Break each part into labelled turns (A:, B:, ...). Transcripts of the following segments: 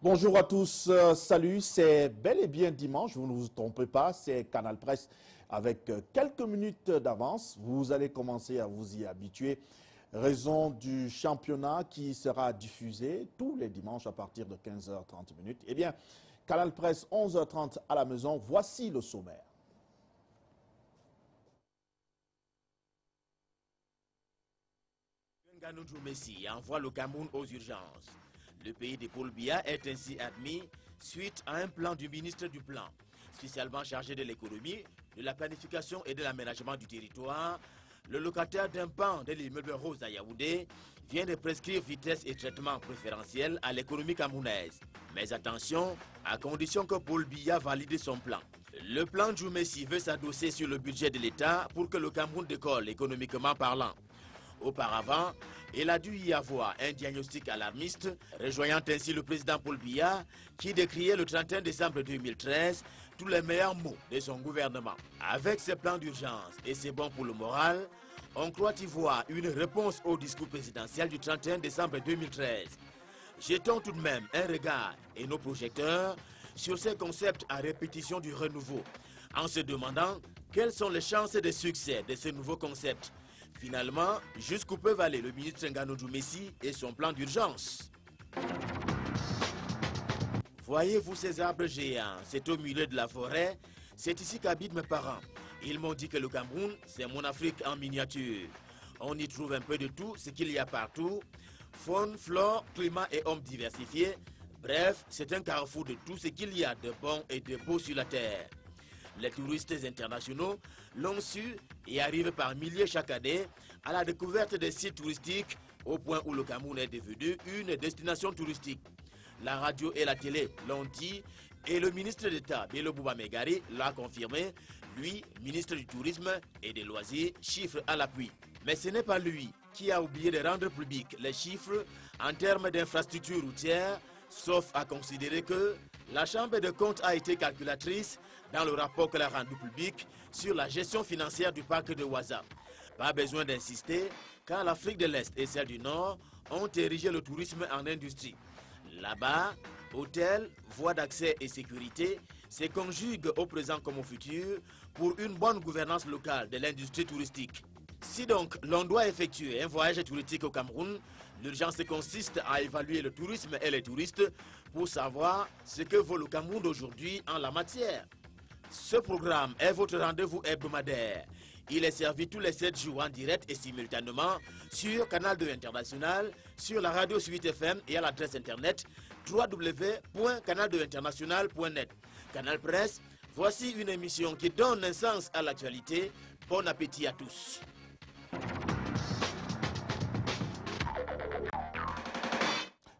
A: Bonjour à tous, salut, c'est bel et bien dimanche, vous ne vous trompez pas, c'est Canal Presse avec quelques minutes d'avance. Vous allez commencer à vous y habituer, raison du championnat qui sera diffusé tous les dimanches à partir de 15h30. Eh bien, Canal Presse 11h30 à la maison, voici le sommaire.
B: Nganou Messi envoie le Cameroun aux urgences. Le pays de Paul Biya est ainsi admis suite à un plan du ministre du Plan, spécialement chargé de l'économie, de la planification et de l'aménagement du territoire. Le locataire d'un pan de l'immeuble Rose à Yaoundé vient de prescrire vitesse et traitement préférentiel à l'économie camerounaise. Mais attention, à condition que Paul Biya valide son plan. Le plan du Messi veut s'adosser sur le budget de l'État pour que le Cameroun décolle économiquement parlant. Auparavant, il a dû y avoir un diagnostic alarmiste, rejoignant ainsi le président Paul Biya, qui décriait le 31 décembre 2013 tous les meilleurs mots de son gouvernement. Avec ses plans d'urgence et c'est bon pour le moral, on croit y voir une réponse au discours présidentiel du 31 décembre 2013. Jetons tout de même un regard et nos projecteurs sur ces concepts à répétition du renouveau, en se demandant quelles sont les chances de succès de ce nouveau concept. Finalement, jusqu'où peuvent aller le ministre Nganou Messi et son plan d'urgence? Voyez-vous ces arbres géants? C'est au milieu de la forêt. C'est ici qu'habitent mes parents. Ils m'ont dit que le Cameroun, c'est mon Afrique en miniature. On y trouve un peu de tout ce qu'il y a partout. Faune, flore, climat et hommes diversifiés. Bref, c'est un carrefour de tout ce qu'il y a de bon et de beau sur la terre. Les touristes internationaux l'ont su et arrivent par milliers chaque année à la découverte des sites touristiques au point où le Cameroun est devenu une destination touristique. La radio et la télé l'ont dit et le ministre d'État Bello Bouba Megari l'a confirmé, lui, ministre du Tourisme et des Loisirs, chiffres à l'appui. Mais ce n'est pas lui qui a oublié de rendre public les chiffres en termes d'infrastructures routières, sauf à considérer que la Chambre de comptes a été calculatrice dans le rapport qu'elle a rendu public sur la gestion financière du parc de Ouaza. Pas besoin d'insister, car l'Afrique de l'Est et celle du Nord ont érigé le tourisme en industrie. Là-bas, hôtels, voies d'accès et sécurité se conjuguent au présent comme au futur pour une bonne gouvernance locale de l'industrie touristique. Si donc l'on doit effectuer un voyage touristique au Cameroun, l'urgence consiste à évaluer le tourisme et les touristes pour savoir ce que vaut le Cameroun d'aujourd'hui en la matière. Ce programme est votre rendez-vous hebdomadaire. Il est servi tous les 7 jours en direct et simultanément sur Canal 2 International, sur la radio Suite FM et à l'adresse internet www.canal2international.net. Canal Presse, voici une émission qui donne un sens à l'actualité. Bon appétit à tous.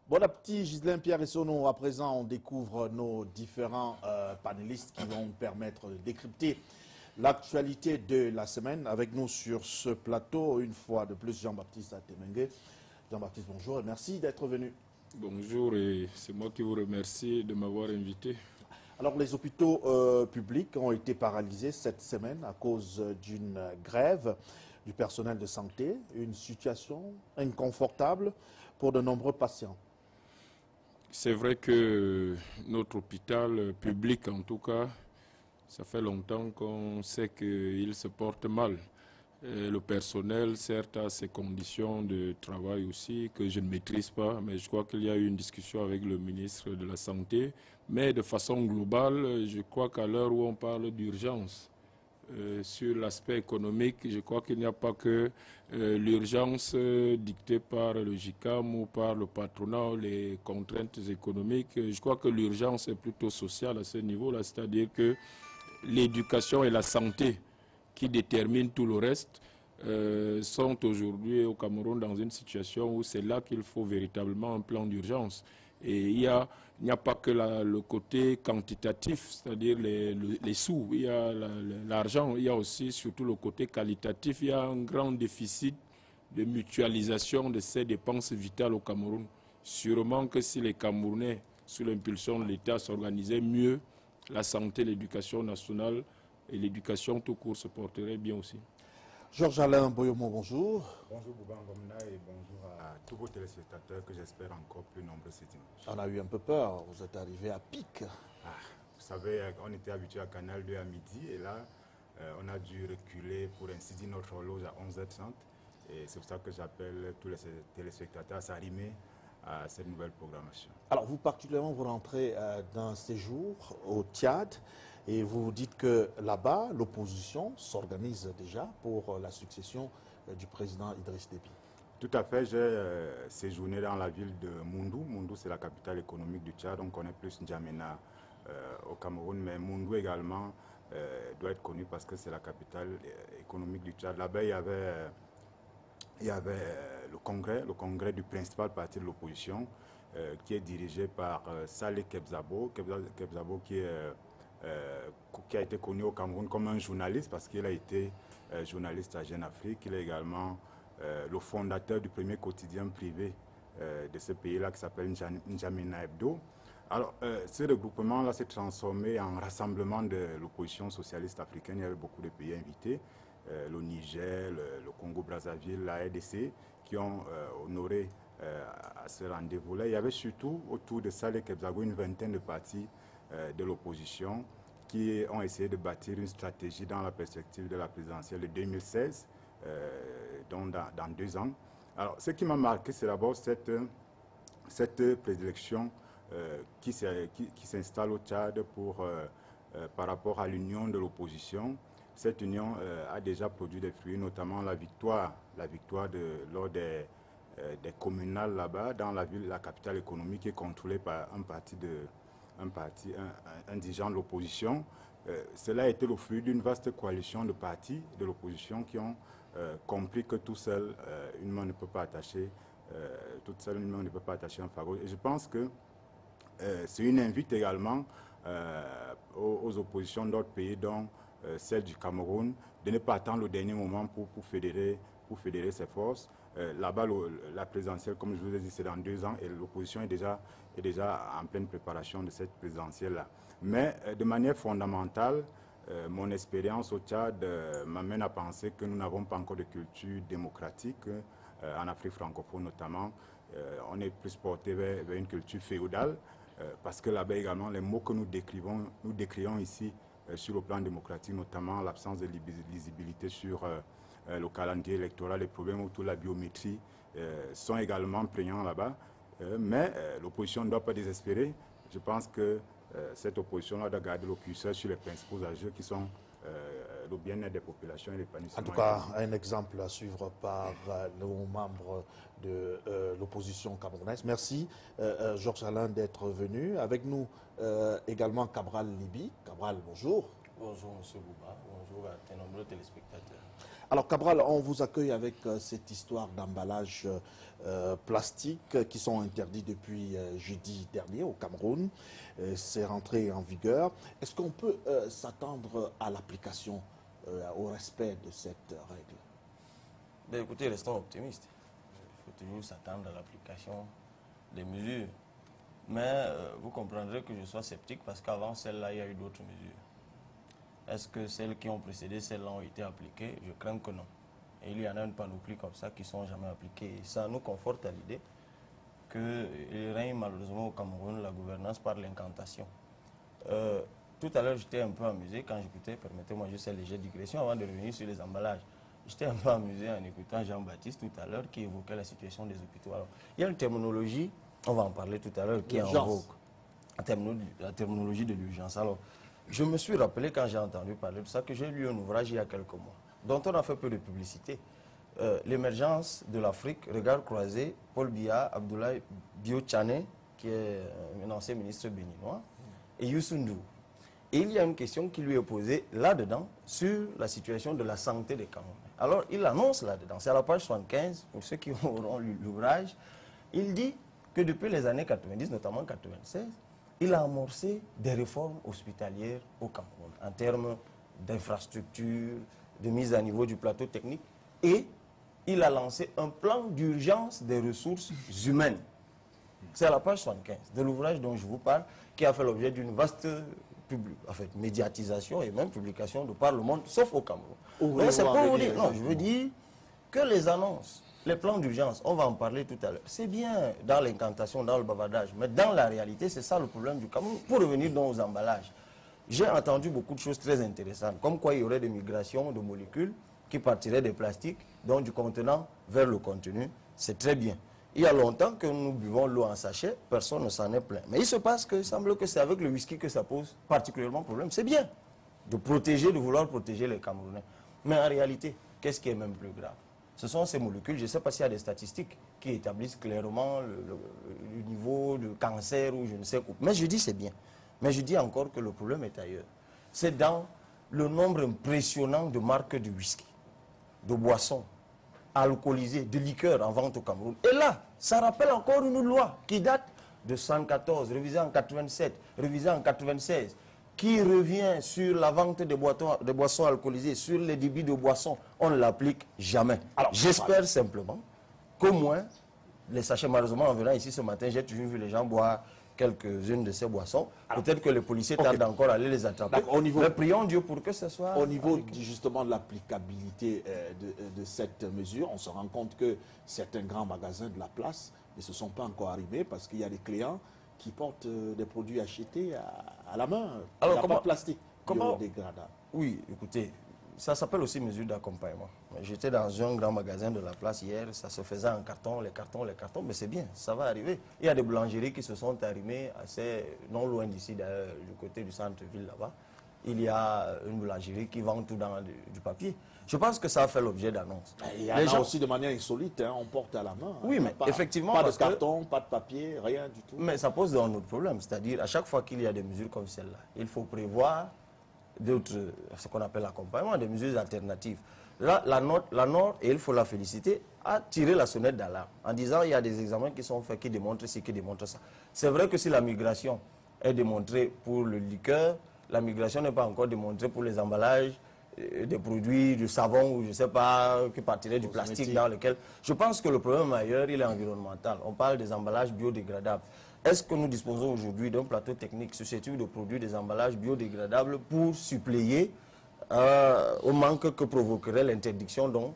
A: Bon appétit, Ghislain Pierre et Sono. À présent, on découvre nos différents panélistes qui vont nous permettre de décrypter l'actualité de la semaine. Avec nous sur ce plateau, une fois de plus, Jean-Baptiste Atemengue. Jean-Baptiste, bonjour et merci d'être venu.
C: Bonjour et c'est moi qui vous remercie de m'avoir invité.
A: Alors, les hôpitaux publics ont été paralysés cette semaine à cause d'une grève du personnel de santé, une situation inconfortable pour de nombreux patients.
C: C'est vrai que notre hôpital public, en tout cas, ça fait longtemps qu'on sait qu'il se porte mal. Et le personnel, certes, a ses conditions de travail aussi que je ne maîtrise pas, mais je crois qu'il y a eu une discussion avec le ministre de la Santé. Mais de façon globale, je crois qu'à l'heure où on parle d'urgence, sur l'aspect économique, je crois qu'il n'y a pas que l'urgence dictée par le GICAM ou par le patronat, les contraintes économiques. Je crois que l'urgence est plutôt sociale à ce niveau-là, c'est-à-dire que l'éducation et la santé qui déterminent tout le reste sont aujourd'hui au Cameroun dans une situation où c'est là qu'il faut véritablement un plan d'urgence. Et il n'y a pas que le côté quantitatif, c'est-à-dire les sous, il y a l'argent, il y a aussi surtout le côté qualitatif. Il y a un grand déficit de mutualisation de ces dépenses vitales au Cameroun. Sûrement que si les Camerounais, sous l'impulsion de l'État, s'organisaient mieux, la santé, l'éducation nationale et l'éducation tout court se porteraient bien aussi.
A: Georges-Alain Boyomo, bonjour.
D: Bonjour Bouba Ngomna et bonjour à tous vos téléspectateurs que j'espère encore plus nombreux ce dimanche.
A: On a eu un peu peur, vous êtes arrivé à pic.
D: Vous savez, on était habitué à Canal 2 à midi et là, on a dû reculer pour ainsi dire notre horloge à 11h30. Et c'est pour ça que j'appelle tous les téléspectateurs à s'arrimer à cette nouvelle programmation.
A: Alors vous particulièrement, vous rentrez d'un séjour au Tchad et vous dites que là-bas, l'opposition s'organise déjà pour la succession du président Idriss Déby.
D: Tout à fait, j'ai séjourné dans la ville de Moundou. Moundou, c'est la capitale économique du Tchad. On connaît plus N'Djamena au Cameroun, mais Moundou également doit être connu parce que c'est la capitale économique du Tchad. Là-bas, il y avait le congrès du principal parti de l'opposition qui est dirigé par Saleh Kebzabo. Kebzabo qui a été connu au Cameroun comme un journaliste parce qu'il a été journaliste à Jeune Afrique. Il est également le fondateur du premier quotidien privé de ce pays-là qui s'appelle N'Djamena Hebdo. Alors, ce regroupement-là s'est transformé en rassemblement de l'opposition socialiste africaine. Il y avait beaucoup de pays invités, le Niger, le Congo-Brazzaville, la RDC, qui ont honoré à ce rendez-vous-là. Il y avait surtout autour de Saleh Kebzabo une vingtaine de partis de l'opposition qui ont essayé de bâtir une stratégie dans la perspective de la présidentielle de 2016, donc dans 2 ans. Alors, ce qui m'a marqué, c'est d'abord cette prédilection qui s'installe au Tchad par rapport à l'union de l'opposition. Cette union a déjà produit des fruits, notamment la victoire lors des communales là-bas, dans la capitale économique, qui est contrôlée par un parti indigent de l'opposition. Cela a été le fruit d'une vaste coalition de partis de l'opposition qui ont compris que tout seul, une main ne peut pas attacher, un fagot. Et je pense que c'est une invite également aux oppositions d'autres pays, dont celle du Cameroun, de ne pas attendre le dernier moment pour fédérer ses forces. Là-bas, la présidentielle, comme je vous ai dit, c'est dans 2 ans et l'opposition est déjà en pleine préparation de cette présidentielle-là. Mais de manière fondamentale, mon expérience au Tchad m'amène à penser que nous n'avons pas encore de culture démocratique, en Afrique francophone notamment. On est plus porté vers une culture féodale, parce que là-bas également, les mots que nous décrions ici sur le plan démocratique, notamment l'absence de lisibilité sur le calendrier électoral, les problèmes autour de la biométrie sont également prégnants là-bas. Mais l'opposition ne doit pas désespérer. Je pense que cette opposition-là doit garder le curseur sur les principaux enjeux qui sont le bien-être des populations et l'épanouissement.
A: En tout cas, un exemple à suivre par nos membres de l'opposition camerounaise. Merci, Georges-Alain, d'être venu. Avec nous également Cabral Libi. Cabral, bonjour.
E: Bonjour, M. Bouba. Bonjour à tes nombreux téléspectateurs.
A: Alors, Cabral, on vous accueille avec cette histoire d'emballage plastique qui sont interdits depuis jeudi dernier au Cameroun. C'est rentré en vigueur. Est-ce qu'on peut s'attendre à l'application, au respect de cette règle?
E: Ben, écoutez, restons optimistes. Il faut toujours s'attendre à l'application des mesures. Mais vous comprendrez que je sois sceptique parce qu'avant celle-là, il y a eu d'autres mesures. Est-ce que celles qui ont précédé celles-là ont été appliquées? Je crains que non. Et il y en a une panoplie comme ça qui ne sont jamais appliquées. Et ça nous conforte à l'idée qu'il règne malheureusement au Cameroun la gouvernance par l'incantation. Tout à l'heure, j'étais un peu amusé quand j'écoutais, permettez-moi juste une légère digression avant de revenir sur les emballages. J'étais un peu amusé en écoutant Jean-Baptiste tout à l'heure qui évoquait la situation des hôpitaux. Alors, il y a une terminologie, on va en parler tout à l'heure, qui est en vogue. La terminologie de l'urgence. Alors, je me suis rappelé quand j'ai entendu parler de ça que j'ai lu un ouvrage il y a quelques mois, dont on a fait peu de publicité. L'émergence de l'Afrique, regard croisé, Paul Biya, Abdoulaye Bio-Tchane, qui est un ancien ministre béninois, et Youssou N'Dour. Et il y a une question qui lui est posée là-dedans sur la situation de la santé des Camerounais. Alors, il annonce là-dedans, c'est à la page 75, pour ceux qui auront lu l'ouvrage, il dit que depuis les années 90, notamment 96, il a amorcé des réformes hospitalières au Cameroun en termes d'infrastructures, de mise à niveau du plateau technique et il a lancé un plan d'urgence des ressources humaines. C'est à la page 75 de l'ouvrage dont je vous parle qui a fait l'objet d'une vaste médiatisation et même publication de par le monde, sauf au Cameroun.
A: Donc
E: c'est pour vous dire, non, je veux dire que les annonces, les plans d'urgence, on va en parler tout à l'heure, c'est bien dans l'incantation, dans le bavardage, mais dans la réalité, c'est ça le problème du Cameroun. Pour revenir dans aux emballages, j'ai entendu beaucoup de choses très intéressantes, comme quoi il y aurait des migrations de molécules qui partiraient des plastiques, donc du contenant vers le contenu, c'est très bien. Il y a longtemps que nous buvons l'eau en sachet, personne ne s'en est plaint. Mais il se passe que, il semble que c'est avec le whisky que ça pose particulièrement problème. C'est bien de protéger, de vouloir protéger les Camerounais. Mais en réalité, qu'est-ce qui est même plus grave? Ce sont ces molécules, je ne sais pas s'il y a des statistiques qui établissent clairement le niveau de cancer ou je ne sais quoi. Mais je dis c'est bien. Mais je dis encore que le problème est ailleurs. C'est dans le nombre impressionnant de marques de whisky, de boissons alcoolisées, de liqueurs en vente au Cameroun. Et là, ça rappelle encore une loi qui date de 114, révisée en 87, révisée en 96, qui revient sur la vente des boissons alcoolisées, sur les débits de boissons. On ne l'applique jamais. Alors, j'espère simplement qu'au moins, les sachets, malheureusement, en venant ici ce matin, j'ai toujours vu les gens boire quelques-unes de ces boissons. Peut-être que les policiers tardent encore à aller les attraper. Mais prions Dieu pour que ce soit...
A: Au niveau justement de l'applicabilité de cette mesure, on se rend compte que certains grands magasins de la place ne se sont pas encore arrivés parce qu'il y a des clients qui portent des produits achetés à la main. Alors, il n'y a pas de plastique biodégradable.
E: Oui, écoutez, ça s'appelle aussi mesure d'accompagnement. J'étais dans un grand magasin de la place hier, ça se faisait en carton, les cartons, mais c'est bien, ça va arriver. Il y a des boulangeries qui se sont arrimées assez non loin d'ici, d'ailleurs, du côté du centre-ville là-bas. Il y a une boulangerie qui vend tout dans du papier. Je pense que ça a fait l'objet d'annonces.
A: Il y en a aussi de manière insolite, hein, on porte à la main.
E: Oui, mais effectivement...
A: Pas de carton, pas de papier, rien du tout.
E: Mais ça pose un autre problème, c'est-à-dire à chaque fois qu'il y a des mesures comme celle-là, il faut prévoir d'autres, ce qu'on appelle l'accompagnement, des mesures alternatives. Là, la Nord, et il faut la féliciter, a tiré la sonnette d'alarme en disant il y a des examens qui sont faits qui démontrent ci, qui démontrent ça. C'est vrai que si la migration est démontrée pour le liqueur, la migration n'est pas encore démontrée pour les emballages, des produits, du savon ou je ne sais pas, qui partiraient du plastique dans lequel... Je pense que le problème ailleurs, il est environnemental. On parle des emballages biodégradables. Est-ce que nous disposons aujourd'hui d'un plateau technique susceptible de produire des emballages biodégradables pour suppléer au manque que provoquerait l'interdiction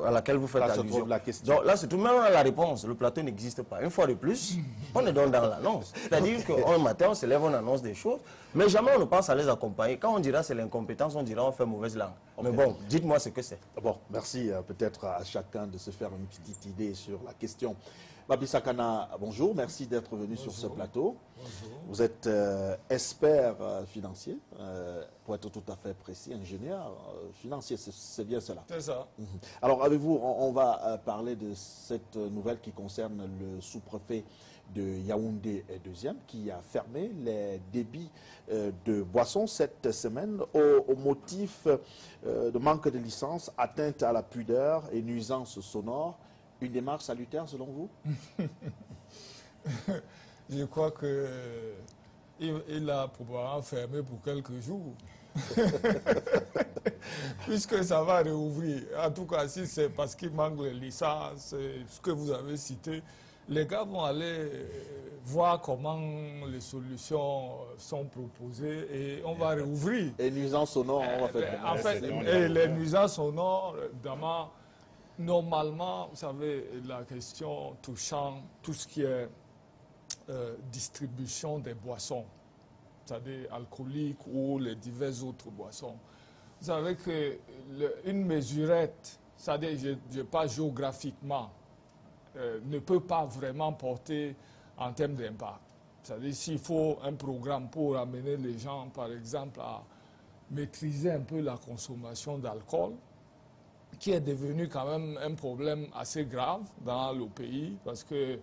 E: à laquelle vous faites allusion? Donc là, c'est tout de même la réponse. Le plateau n'existe pas. Une fois de plus, on est donc dans l'annonce. C'est-à-dire qu'un matin, on se lève, on annonce des choses, mais jamais on ne pense à les accompagner. Quand on dira c'est l'incompétence, on dira on fait mauvaise langue. Okay. Mais bon, dites-moi ce que c'est.
A: Bon, merci peut-être à chacun de se faire une petite idée sur la question. Babi Sakana, bonjour, merci d'être venu sur ce plateau. Bonjour. Vous êtes expert financier, pour être tout à fait précis, ingénieur financier, c'est bien cela.
F: C'est ça.
A: Alors avec vous, on va parler de cette nouvelle qui concerne le sous-préfet de Yaoundé 2e qui a fermé les débits de boissons cette semaine au motif de manque de licence, atteinte à la pudeur et nuisance sonore. Une démarche salutaire selon vous?
F: Je crois qu'il a probablement fermé pour quelques jours. Puisque ça va réouvrir. En tout cas, si c'est parce qu'il manque les licences, ce que vous avez cité, les gars vont aller voir comment les solutions sont proposées et on va réouvrir.
A: Et nuisances sonores, on va faire.
F: En fait, et les nuisances sonores, évidemment, normalement, vous savez, la question touchant tout ce qui est distribution des boissons, c'est-à-dire alcooliques ou les diverses autres boissons. Vous savez qu'une mesurette, c'est-à-dire, je parle géographiquement, ne peut pas vraiment porter en termes d'impact. C'est-à-dire, s'il faut un programme pour amener les gens, par exemple, à maîtriser un peu la consommation d'alcool, qui est devenu quand même un problème assez grave dans le pays, parce que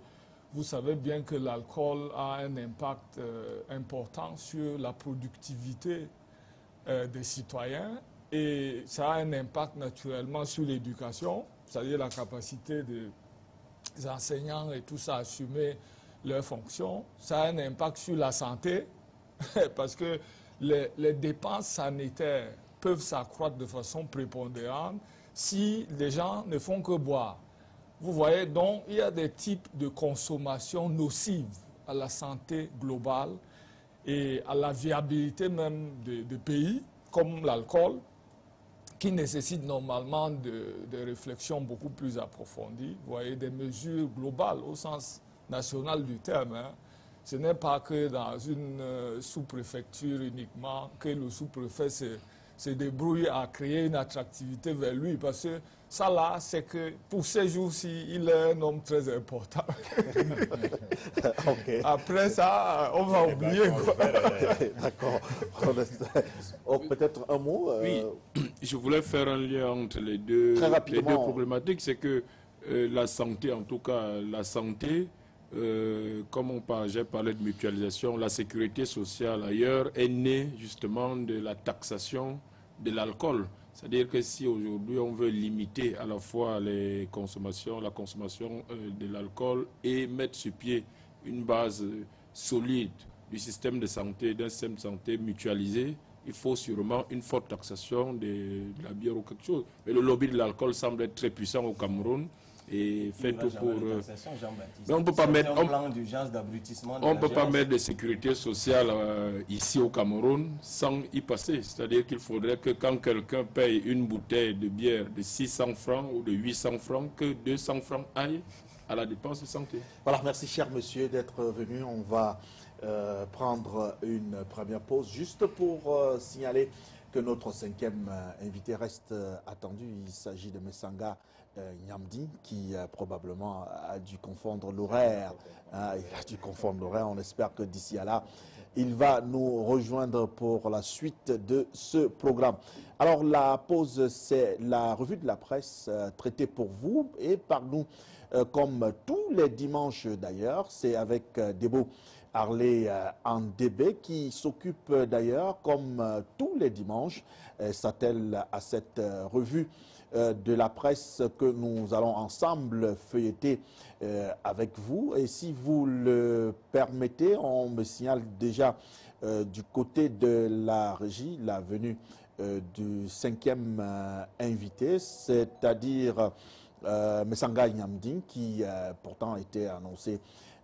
F: vous savez bien que l'alcool a un impact important sur la productivité des citoyens, et ça a un impact naturellement sur l'éducation, c'est-à-dire la capacité des enseignants et tout ça à assumer leurs fonctions. Ça a un impact sur la santé, parce que les dépenses sanitaires peuvent s'accroître de façon prépondérante si les gens ne font que boire. Vous voyez, donc, il y a des types de consommation nocive à la santé globale et à la viabilité même de pays comme l'alcool, qui nécessitent normalement de réflexions beaucoup plus approfondies. Vous voyez, des mesures globales au sens national du terme. Hein. Ce n'est pas que dans une sous-préfecture uniquement que le sous-préfet se débrouille à créer une attractivité vers lui, parce que ça là, c'est que pour ces jours-ci, il est un homme très important.
A: Okay.
F: Après ça, on va oublier.
A: D'accord. Oh, peut-être un mot.
C: Oui, je voulais faire un lien entre les deux problématiques. C'est que la santé, en tout cas, la santé, comme j'ai parlé de mutualisation, la sécurité sociale ailleurs est née justement de la taxation de l'alcool. C'est-à-dire que si aujourd'hui on veut limiter à la fois la consommation de l'alcool et mettre sur pied une base solide du système de santé, d'un système de santé mutualisé, il faut sûrement une forte taxation de la bière ou quelque chose. Mais le lobby de l'alcool semble être très puissant au Cameroun. Et fait tout pour. Mais on peut pas mettre. On peut pas mettre de sécurité sociale ici au Cameroun sans y passer. C'est-à-dire qu'il faudrait que quand quelqu'un paye une bouteille de bière de 600 francs ou de 800 francs, que 200 francs aillent à la dépense de santé.
A: Voilà, merci cher monsieur d'être venu. On va prendre une première pause juste pour signaler que notre cinquième invité reste attendu. Il s'agit de Messanga Nyamdi qui probablement a dû confondre l'horaire. Il a dû confondre l'horaire. On espère que d'ici à là, il va nous rejoindre pour la suite de ce programme. Alors la pause, c'est la revue de la presse traitée pour vous et par nous comme tous les dimanches d'ailleurs. C'est avec Debo Harley Andébé qui s'occupe d'ailleurs comme tous les dimanches, s'attelle à cette revue de la presse que nous allons ensemble feuilleter avec vous. Et si vous le permettez, on me signale déjà du côté de la régie la venue du cinquième invité, c'est-à-dire Messanga Nyamdi, qui pourtant était annoncé,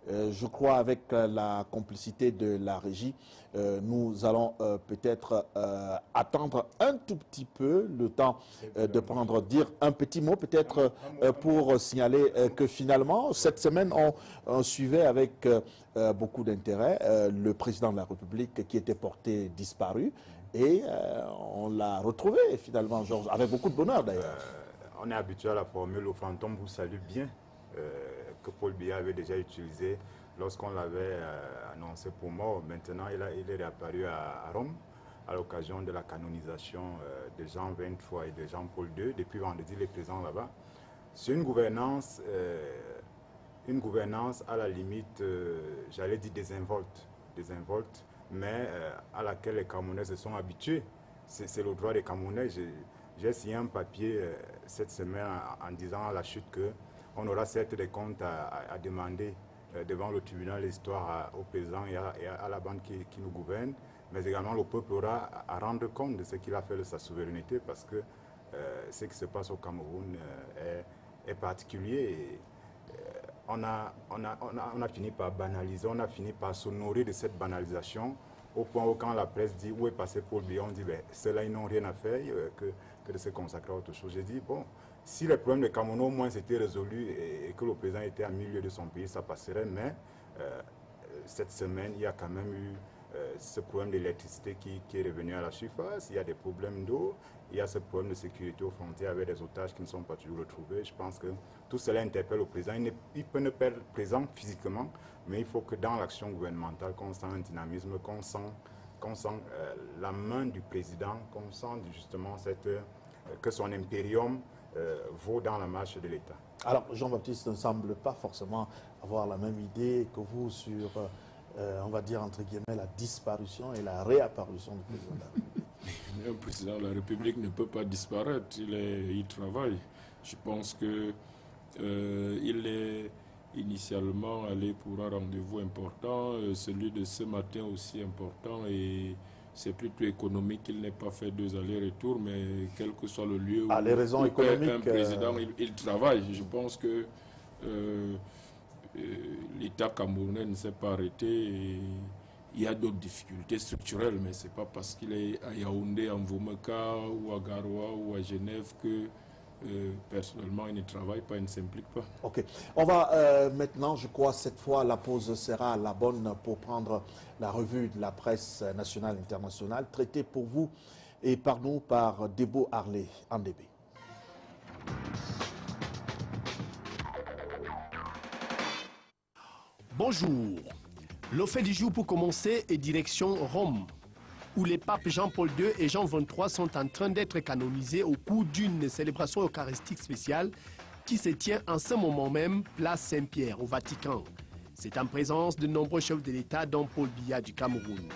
A: je crois, avec la complicité de la régie. Nous allons peut-être attendre un tout petit peu le temps de dire un petit mot peut-être pour signaler que finalement cette semaine on suivait avec beaucoup d'intérêt le président de la République qui était porté disparu et on l'a retrouvé finalement, Georges, avec beaucoup de bonheur d'ailleurs.
D: On est habitué à la formule au fantôme vous salue bien que Paul Biya avait déjà utilisé lorsqu'on l'avait annoncé pour mort. Maintenant, il est réapparu à Rome à l'occasion de la canonisation de Jean XXIII et de Jean-Paul II. Depuis vendredi, il est présent là-bas. C'est une gouvernance à la limite, j'allais dire désinvolte, mais à laquelle les Camerounais se sont habitués. C'est le droit des Camerounais. J'ai signé un papier cette semaine en disant à la chute qu'on aura certes des comptes à demander devant le tribunal d'histoire au président et à la bande qui nous gouverne, mais également le peuple aura à rendre compte de ce qu'il a fait de sa souveraineté, parce que ce qui se passe au Cameroun est particulier. Et, on a fini par banaliser, on a fini par s'honorer de cette banalisation, au point où quand la presse dit où est passé Paul Biya, on dit ben, ceux-là ils n'ont rien à faire que de se consacrer à autre chose. J'ai dit bon, si les problèmes de Cameroun au moins s'étaient résolus et que le président était à milieu de son pays, ça passerait, mais cette semaine il y a quand même eu ce problème d'électricité qui est revenu à la surface, il y a des problèmes d'eau, il y a ce problème de sécurité aux frontières avec des otages qui ne sont pas toujours retrouvés. Je pense que tout cela interpelle le président. Il peut ne pas être présent physiquement, mais il faut que dans l'action gouvernementale, qu'on sent un dynamisme, qu'on sent la main du président, qu'on sent justement que son impérium vaut dans la marche de l'État. Alors,
A: Jean-Baptiste ne semble pas forcément avoir la même idée que vous sur, on va dire entre guillemets, la disparition et la réapparition du président de la République.
C: Le président de la République ne peut pas disparaître, il travaille. Je pense que il est initialement allé pour un rendez-vous important, celui de ce matin aussi important, et c'est plutôt économique qu'il n'ait pas fait 2 allers-retours, mais quel que soit le lieu où
A: les raisons économiques,
C: un président il travaille. Je pense que l'État camerounais ne s'est pas arrêté, et il y a d'autres difficultés structurelles, mais ce n'est pas parce qu'il est à Yaoundé, en Vomeka, ou à Garoua, ou à Genève que personnellement il ne travaille pas, il ne s'implique pas.
A: Ok. On va maintenant, je crois, cette fois, la pause sera la bonne pour prendre la revue de la presse nationale et internationale, traitée pour vous et par nous par Debo Harley Andébé.
G: Bonjour. Le fait du jour pour commencer est direction Rome, où les papes Jean-Paul II et Jean XXIII sont en train d'être canonisés au cours d'une célébration eucharistique spéciale qui se tient en ce moment même, place Saint-Pierre, au Vatican. C'est en présence de nombreux chefs de l'État, dont Paul Biya du Cameroun.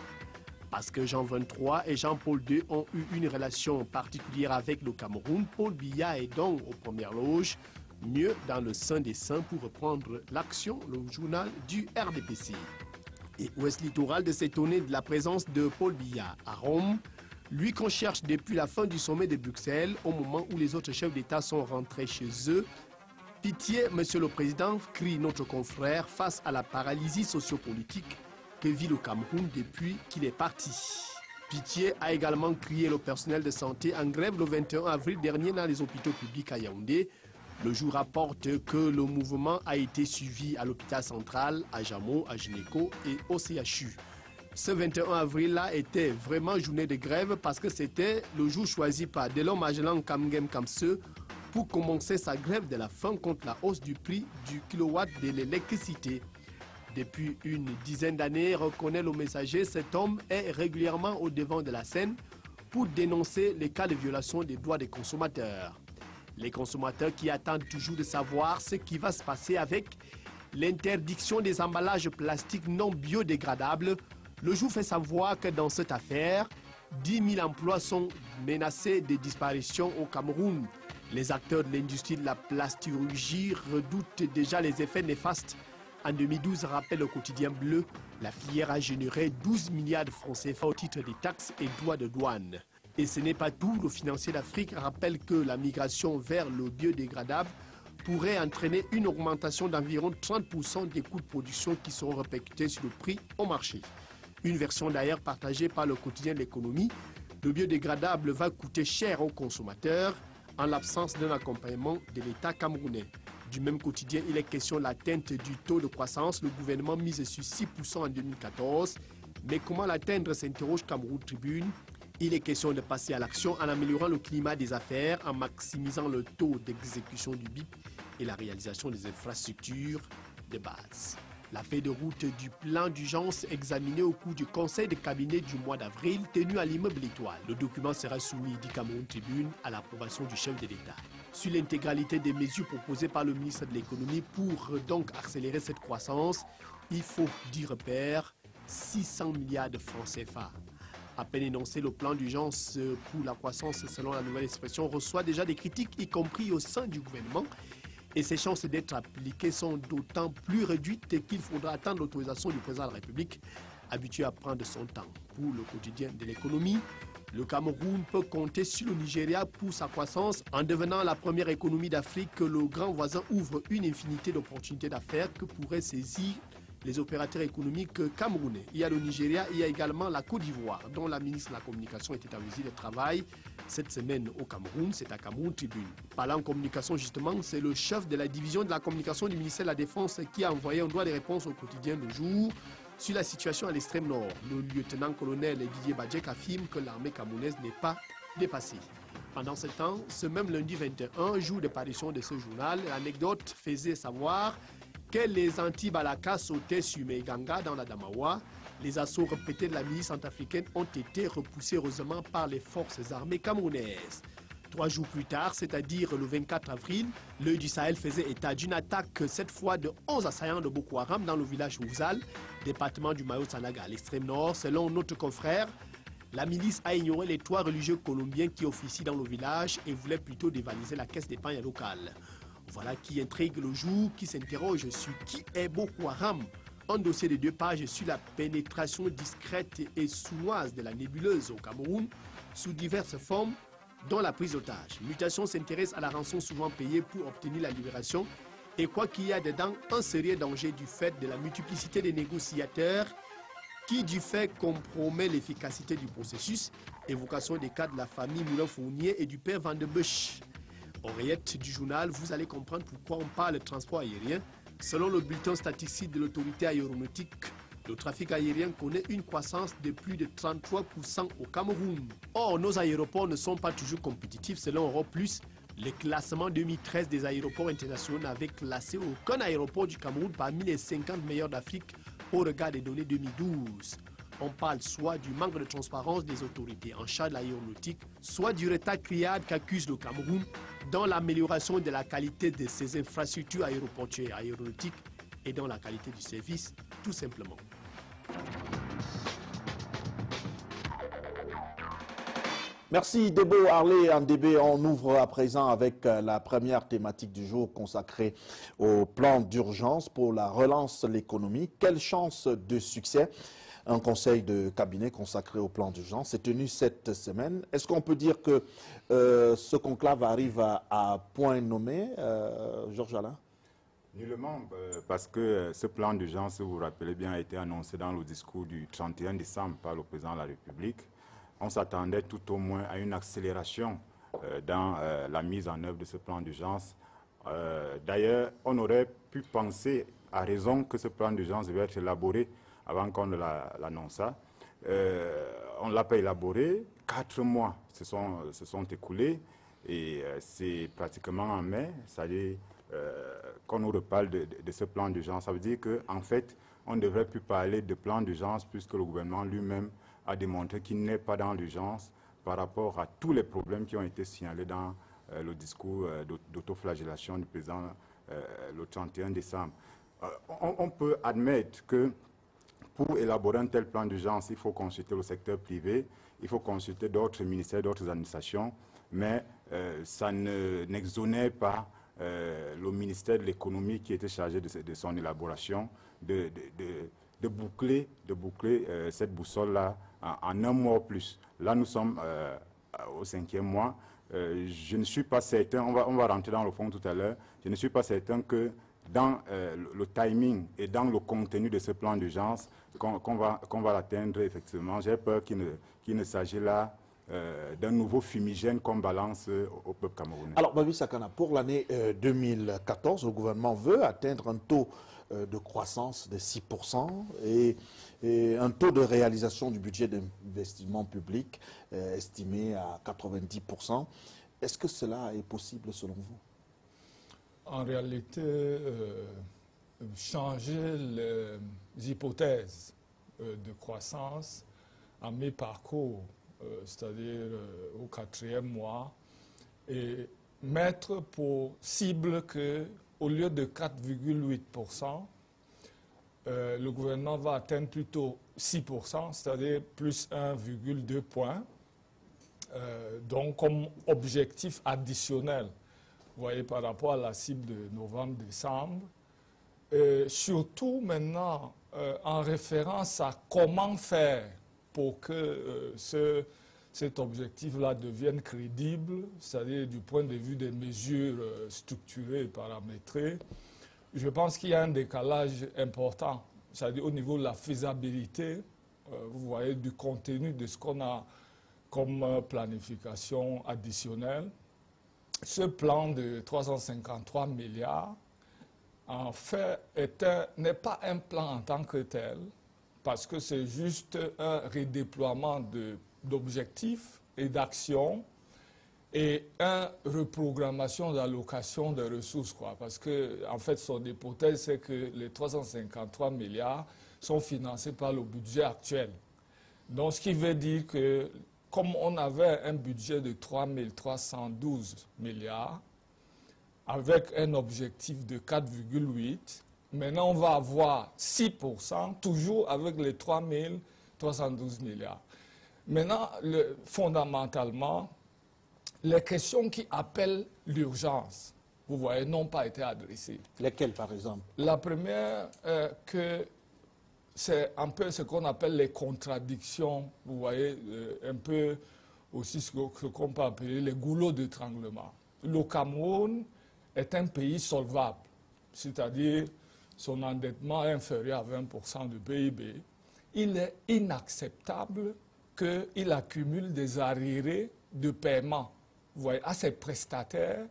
G: Parce que Jean XXIII et Jean-Paul II ont eu une relation particulière avec le Cameroun, Paul Biya est donc aux premières loges, mieux dans le Saint des Saints pour reprendre l'action, le journal du RDPC. Et Wesley Toural de s'étonner de la présence de Paul Biya à Rome, lui qu'on cherche depuis la fin du sommet de Bruxelles, au moment où les autres chefs d'État sont rentrés chez eux. Pitié, Monsieur le Président, crie notre confrère face à la paralysie sociopolitique que vit le Cameroun depuis qu'il est parti. Pitié a également crié le personnel de santé en grève le 21 avril dernier dans les hôpitaux publics à Yaoundé. Le jour rapporte que le mouvement a été suivi à l'hôpital central, à Jamo, à Gynéco et au CHU. Ce 21 avril-là était vraiment journée de grève parce que c'était le jour choisi par Delon Magellan Kamgem Kamse pour commencer sa grève de la faim contre la hausse du prix du kilowatt de l'électricité. Depuis une dizaine d'années, reconnaît le messager, cet homme est régulièrement au devant de la scène pour dénoncer les cas de violation des droits des consommateurs. Les consommateurs qui attendent toujours de savoir ce qui va se passer avec l'interdiction des emballages plastiques non biodégradables. Le jour fait savoir que dans cette affaire, 10 000 emplois sont menacés de disparition au Cameroun. Les acteurs de l'industrie de la plasturgie redoutent déjà les effets néfastes. En 2012, rappelle le quotidien Bleu, la filière a généré 12 milliards de francs CFA au titre des taxes et droits de douane. Et ce n'est pas tout, le financier d'Afrique rappelle que la migration vers le biodégradable pourrait entraîner une augmentation d'environ 30% des coûts de production qui seront répercutés sur le prix au marché. Une version d'ailleurs partagée par le quotidien de l'économie, le biodégradable va coûter cher aux consommateurs en l'absence d'un accompagnement de l'État camerounais. Du même quotidien, il est question de l'atteinte du taux de croissance. Le gouvernement mise sur 6% en 2014. Mais comment l'atteindre, s'interroge Cameroun Tribune. Il est question de passer à l'action en améliorant le climat des affaires, en maximisant le taux d'exécution du BIP et la réalisation des infrastructures de base. La feuille de route du plan d'urgence examinée au cours du conseil de cabinet du mois d'avril tenu à l'immeuble Étoile. Le document sera soumis, dit Cameroun Tribune, à l'approbation du chef de l'État. Sur l'intégralité des mesures proposées par le ministre de l'Économie pour donc accélérer cette croissance, il faut dire repère 600 milliards de francs CFA. À peine énoncé, le plan d'urgence pour la croissance, selon la nouvelle expression, reçoit déjà des critiques, y compris au sein du gouvernement. Et ses chances d'être appliquées sont d'autant plus réduites qu'il faudra attendre l'autorisation du président de la République, habitué à prendre son temps. Pour le quotidien de l'économie, le Cameroun peut compter sur le Nigeria pour sa croissance. En devenant la première économie d'Afrique, le grand voisin ouvre une infinité d'opportunités d'affaires que pourraient saisir les opérateurs économiques camerounais. Il y a le Nigeria, il y a également la Côte d'Ivoire, dont la ministre de la Communication était en visite de travail cette semaine au Cameroun. C'est à Cameroun Tribune. Parlant communication, justement, c'est le chef de la division de la communication du ministère de la Défense qui a envoyé un droit de réponse au quotidien Le Jour sur la situation à l'extrême nord. Le lieutenant-colonel Didier Badjek affirme que l'armée camerounaise n'est pas dépassée. Pendant ce temps, ce même lundi 21, jour de parution de ce journal, l'anecdote faisait savoir que les anti-Balaka sautaient sur Meganga dans la Damawa. Les assauts répétés de la milice centrafricaine ont été repoussés heureusement par les forces armées camerounaises. 3 jours plus tard, c'est-à-dire le 24 avril, l'œil du Sahel faisait état d'une attaque, cette fois de 11 assaillants de Boko Haram dans le village Ouzal, département du Mayo-Sanaga à l'extrême nord. Selon notre confrère, la milice a ignoré les 3 religieux colombiens qui officient dans le village et voulait plutôt dévaliser la caisse d'épargne locale. Voilà qui intrigue Le Jour, qui s'interroge sur qui est Boko Haram. Un dossier de 2 pages sur la pénétration discrète et sournoise de la nébuleuse au Cameroun sous diverses formes, dont la prise d'otage. Mutation s'intéresse à la rançon souvent payée pour obtenir la libération et croit qu'il y a dedans un sérieux danger du fait de la multiplicité des négociateurs qui du fait compromet l'efficacité du processus. Évocation des cas de la famille Moulin-Fournier et du père Van de Bush. Oreillette du journal, vous allez comprendre pourquoi on parle de transport aérien. Selon le bulletin statistique de l'autorité aéronautique, le trafic aérien connaît une croissance de plus de 33% au Cameroun. Or, nos aéroports ne sont pas toujours compétitifs selon Europe Plus. Le classement 2013 des aéroports internationaux n'avait classé aucun aéroport du Cameroun parmi les 50 meilleurs d'Afrique au regard des données 2012. On parle soit du manque de transparence des autorités en charge de l'aéronautique, soit du retard criard qu'accuse le Cameroun dans l'amélioration de la qualité de ses infrastructures aéroportuaires et aéronautiques et dans la qualité du service, tout simplement.
A: Merci Debo Harley Ndébé. On ouvre à présent avec la première thématique du jour consacrée au plan d'urgence pour la relance de l'économie. Quelle chance de succès? Un conseil de cabinet consacré au plan d'urgence s'est tenu cette semaine. Est-ce qu'on peut dire que ce conclave arrive à point nommé, Georges Alain?
D: Nullement, parce que ce plan d'urgence, vous vous rappelez bien, a été annoncé dans le discours du 31 décembre par le président de la République. On s'attendait tout au moins à une accélération dans la mise en œuvre de ce plan d'urgence. D'ailleurs, on aurait pu penser à raison que ce plan d'urgence devait être élaboré avant qu'on ne l'annonçât. On ne l'a pas élaboré. 4 mois se sont écoulés et c'est pratiquement en mai, c'est-à-dire qu'on nous reparle de ce plan d'urgence. Ça veut dire qu'en fait, on ne devrait plus parler de plan d'urgence puisque le gouvernement lui-même a démontré qu'il n'est pas dans l'urgence par rapport à tous les problèmes qui ont été signalés dans le discours d'autoflagellation du président le 31 décembre. On peut admettre que pour élaborer un tel plan d'urgence, il faut consulter le secteur privé, il faut consulter d'autres ministères, d'autres administrations, mais ça n'exonère pas le ministère de l'économie qui était chargé de son élaboration de boucler cette boussole-là en un mois ou plus. Là, nous sommes au 5e mois. Je ne suis pas certain, on va rentrer dans le fond tout à l'heure, je ne suis pas certain que dans le timing et dans le contenu de ce plan d'urgence, qu'on va l'atteindre effectivement. J'ai peur qu'il ne s'agit là d'un nouveau fumigène qu'on balance au peuple camerounais.
A: Alors, Babi Sakana, pour l'année 2014, le gouvernement veut atteindre un taux de croissance de 6% et un taux de réalisation du budget d'investissement public estimé à 90%. Est-ce que cela est possible selon vous?
F: En réalité, changer les hypothèses de croissance à mi-parcours, c'est-à-dire au 4e mois, et mettre pour cible qu'au lieu de 4,8%, le gouvernement va atteindre plutôt 6%, c'est-à-dire plus 1,2 points, donc comme objectif additionnel. Vous voyez, par rapport à la cible de novembre-décembre, surtout maintenant en référence à comment faire pour que cet objectif-là devienne crédible, c'est-à-dire du point de vue des mesures structurées et paramétrées. Je pense qu'il y a un décalage important, c'est-à-dire au niveau de la faisabilité, vous voyez, du contenu de ce qu'on a comme planification additionnelle. Ce plan de 353 milliards, en fait, n'est pas un plan en tant que tel, parce que c'est juste un redéploiement d'objectifs et d'actions et une reprogrammation d'allocation de ressources, quoi. Parce que, en fait, son hypothèse, c'est que les 353 milliards sont financés par le budget actuel. Donc, ce qui veut dire que, comme on avait un budget de 3 312 milliards, avec un objectif de 4,8, maintenant on va avoir 6%, toujours avec les 3 312 milliards. Maintenant, fondamentalement, les questions qui appellent l'urgence, vous voyez, n'ont pas été adressées.
A: Lesquelles, par exemple?
F: La première, que c'est un peu ce qu'on appelle les contradictions, vous voyez, un peu aussi ce qu'on peut appeler les goulots d'étranglement. Le Cameroun est un pays solvable, c'est-à-dire son endettement est inférieur à 20% du PIB il est inacceptable qu'il accumule des arriérés de paiement, vous voyez, à ses prestataires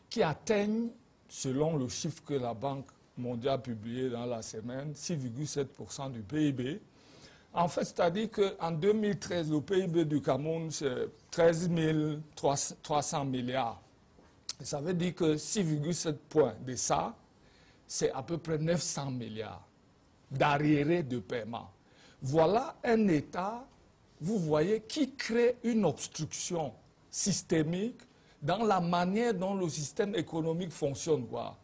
F: qui atteignent, selon le chiffre que la Banque mondiale a publié dans la semaine, 6,7% du PIB. En fait, c'est-à-dire qu'en 2013, le PIB du Cameroun, c'est 13 300 milliards. Ça veut dire que 6,7 points de ça, c'est à peu près 900 milliards d'arriérés de paiement. Voilà un État, vous voyez, qui crée une obstruction systémique dans la manière dont le système économique fonctionne, quoi.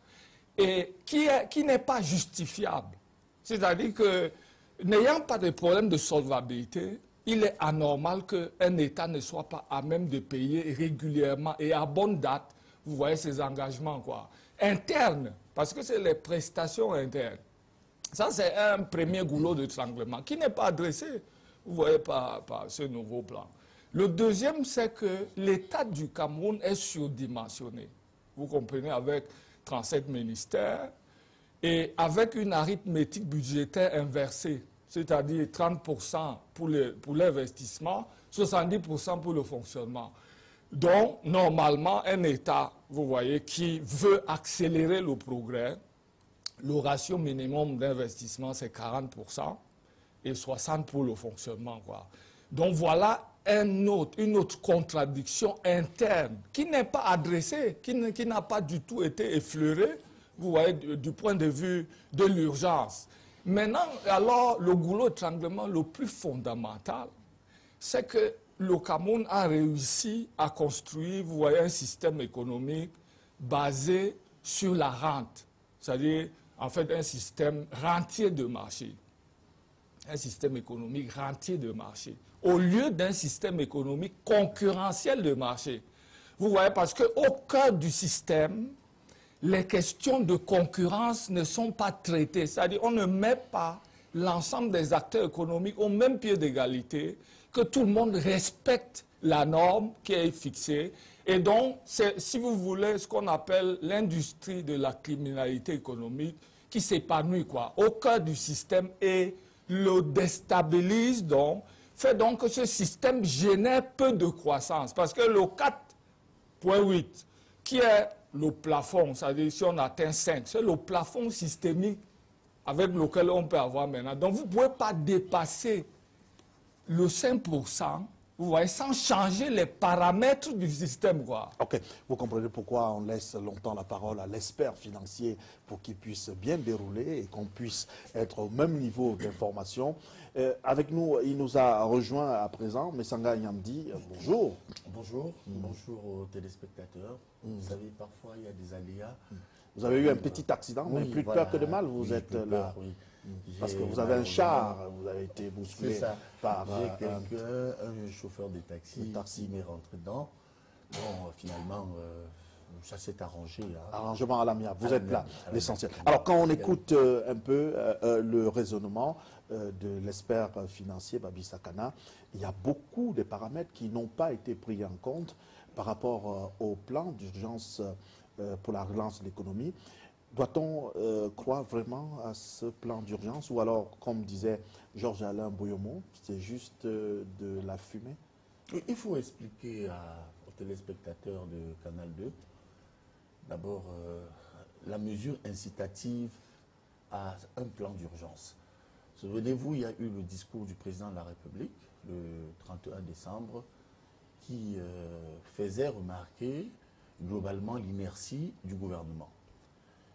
F: Et qui n'est pas justifiable. C'est-à-dire que, n'ayant pas de problème de solvabilité, il est anormal qu'un État ne soit pas à même de payer régulièrement et à bonne date, vous voyez, ses engagements, quoi. Internes, parce que c'est les prestations internes. Ça, c'est un premier goulot d'étranglement qui n'est pas adressé, vous voyez, par ce nouveau plan. Le deuxième, c'est que l'État du Cameroun est surdimensionné. Vous comprenez, avec 37 ministères et avec une arithmétique budgétaire inversée, c'est-à-dire 30% pour l'investissement, 70% pour le fonctionnement. Donc, normalement, un État, vous voyez, qui veut accélérer le progrès, le ratio minimum d'investissement, c'est 40% et 60% pour le fonctionnement, quoi. Donc, voilà une autre contradiction interne qui n'est pas adressée, qui n'a pas du tout été effleurée, vous voyez, du point de vue de l'urgence. Maintenant, alors, le goulot d'étranglement le plus fondamental, c'est que le Cameroun a réussi à construire, vous voyez, un système économique basé sur la rente, c'est-à-dire, en fait, un système rentier de marché. Un système économique rentier de marché, au lieu d'un système économique concurrentiel de marché. Vous voyez, parce qu'au cœur du système, les questions de concurrence ne sont pas traitées. C'est-à-dire qu'on ne met pas l'ensemble des acteurs économiques au même pied d'égalité, que tout le monde respecte la norme qui est fixée. Et donc, c'est, si vous voulez, ce qu'on appelle l'industrie de la criminalité économique qui s'épanouit, quoi, au cœur du système et le déstabilise, donc, fait donc que ce système génère peu de croissance. Parce que le 4,8, qui est le plafond, c'est-à-dire si on atteint 5, c'est le plafond systémique avec lequel on peut avoir maintenant. Donc, vous ne pouvez pas dépasser le 5%, vous voyez, sans changer les paramètres du système, quoi.
A: Ok, vous comprenez pourquoi on laisse longtemps la parole à l'expert financier pour qu'il puisse bien dérouler et qu'on puisse être au même niveau d'information. Avec nous, il nous a rejoint à présent, Messanga Nyamdi. Bonjour.
H: Bonjour, bonjour aux téléspectateurs. Vous savez, parfois il y a des aléas.
A: Vous avez eu un petit accident, mais
H: Oui,
A: plus de
H: voilà.
A: peur que de mal, vous
H: Oui,
A: êtes
H: plus de
A: là.
H: peur, oui.
A: Parce que
H: J'ai
A: vous avez un char,
H: malheureusement-
A: vous avez été bousculé
H: C'est ça.
A: par
H: J'ai un chauffeur de taxi qui m'est rentré dedans. Bon, finalement, ça s'est arrangé. Hein.
A: arrangement à l'amiable. Vous
H: À
A: êtes là,
H: l'amiable, à
A: l'essentiel.
H: l'amiable.
A: Alors, quand on écoute un peu le raisonnement de l'expert financier Babi Sakana, il y a beaucoup de paramètres qui n'ont pas été pris en compte par rapport au plan d'urgence pour la relance de l'économie. Doit-on croire vraiment à ce plan d'urgence ou alors, comme disait Georges-Alain Boyomo, c'est juste de la fumée?
H: Il faut expliquer aux téléspectateurs de Canal 2, d'abord, la mesure incitative à un plan d'urgence. Souvenez-vous, il y a eu le discours du président de la République, le 31 décembre, qui faisait remarquer globalement l'inertie du gouvernement.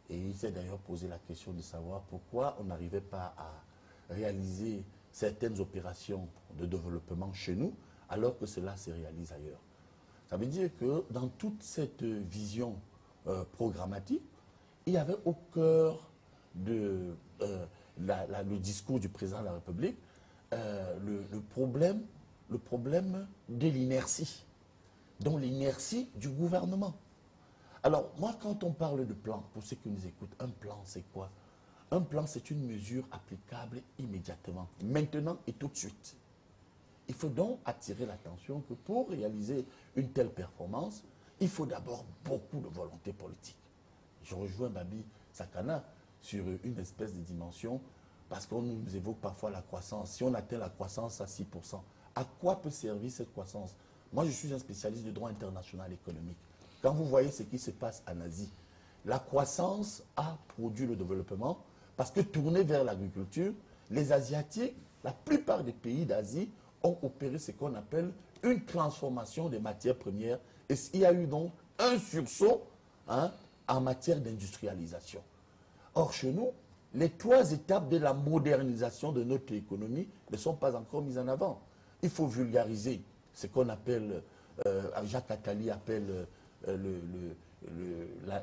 H: Et il s'est d'ailleurs posé la question de savoir pourquoi on n'arrivait pas à réaliser certaines opérations de développement chez nous, alors que cela se réalise ailleurs. Ça veut dire que dans toute cette vision programmatique, il y avait au cœur de le discours du président de la République le problème de l'inertie, donc l'inertie du gouvernement. Alors, moi, quand on parle de plan, pour ceux qui nous écoutent, un plan, c'est quoi? Un plan, c'est une mesure applicable immédiatement, maintenant et tout de suite. Il faut donc attirer l'attention que pour réaliser une telle performance, il faut d'abord beaucoup de volonté politique. Je rejoins Babi Sakana sur une espèce de dimension parce qu'on nous évoque parfois la croissance. Si on atteint la croissance à 6%, à quoi peut servir cette croissance? Moi, je suis un spécialiste de droit international économique. Quand vous voyez ce qui se passe en Asie, la croissance a produit le développement parce que tourné vers l'agriculture, les Asiatiques, la plupart des pays d'Asie ont opéré ce qu'on appelle une transformation des matières premières. Et il y a eu donc un sursaut en matière d'industrialisation. Or, chez nous, les 3 étapes de la modernisation de notre économie ne sont pas encore mises en avant. Il faut vulgariser ce qu'on appelle, Jacques Attali appelle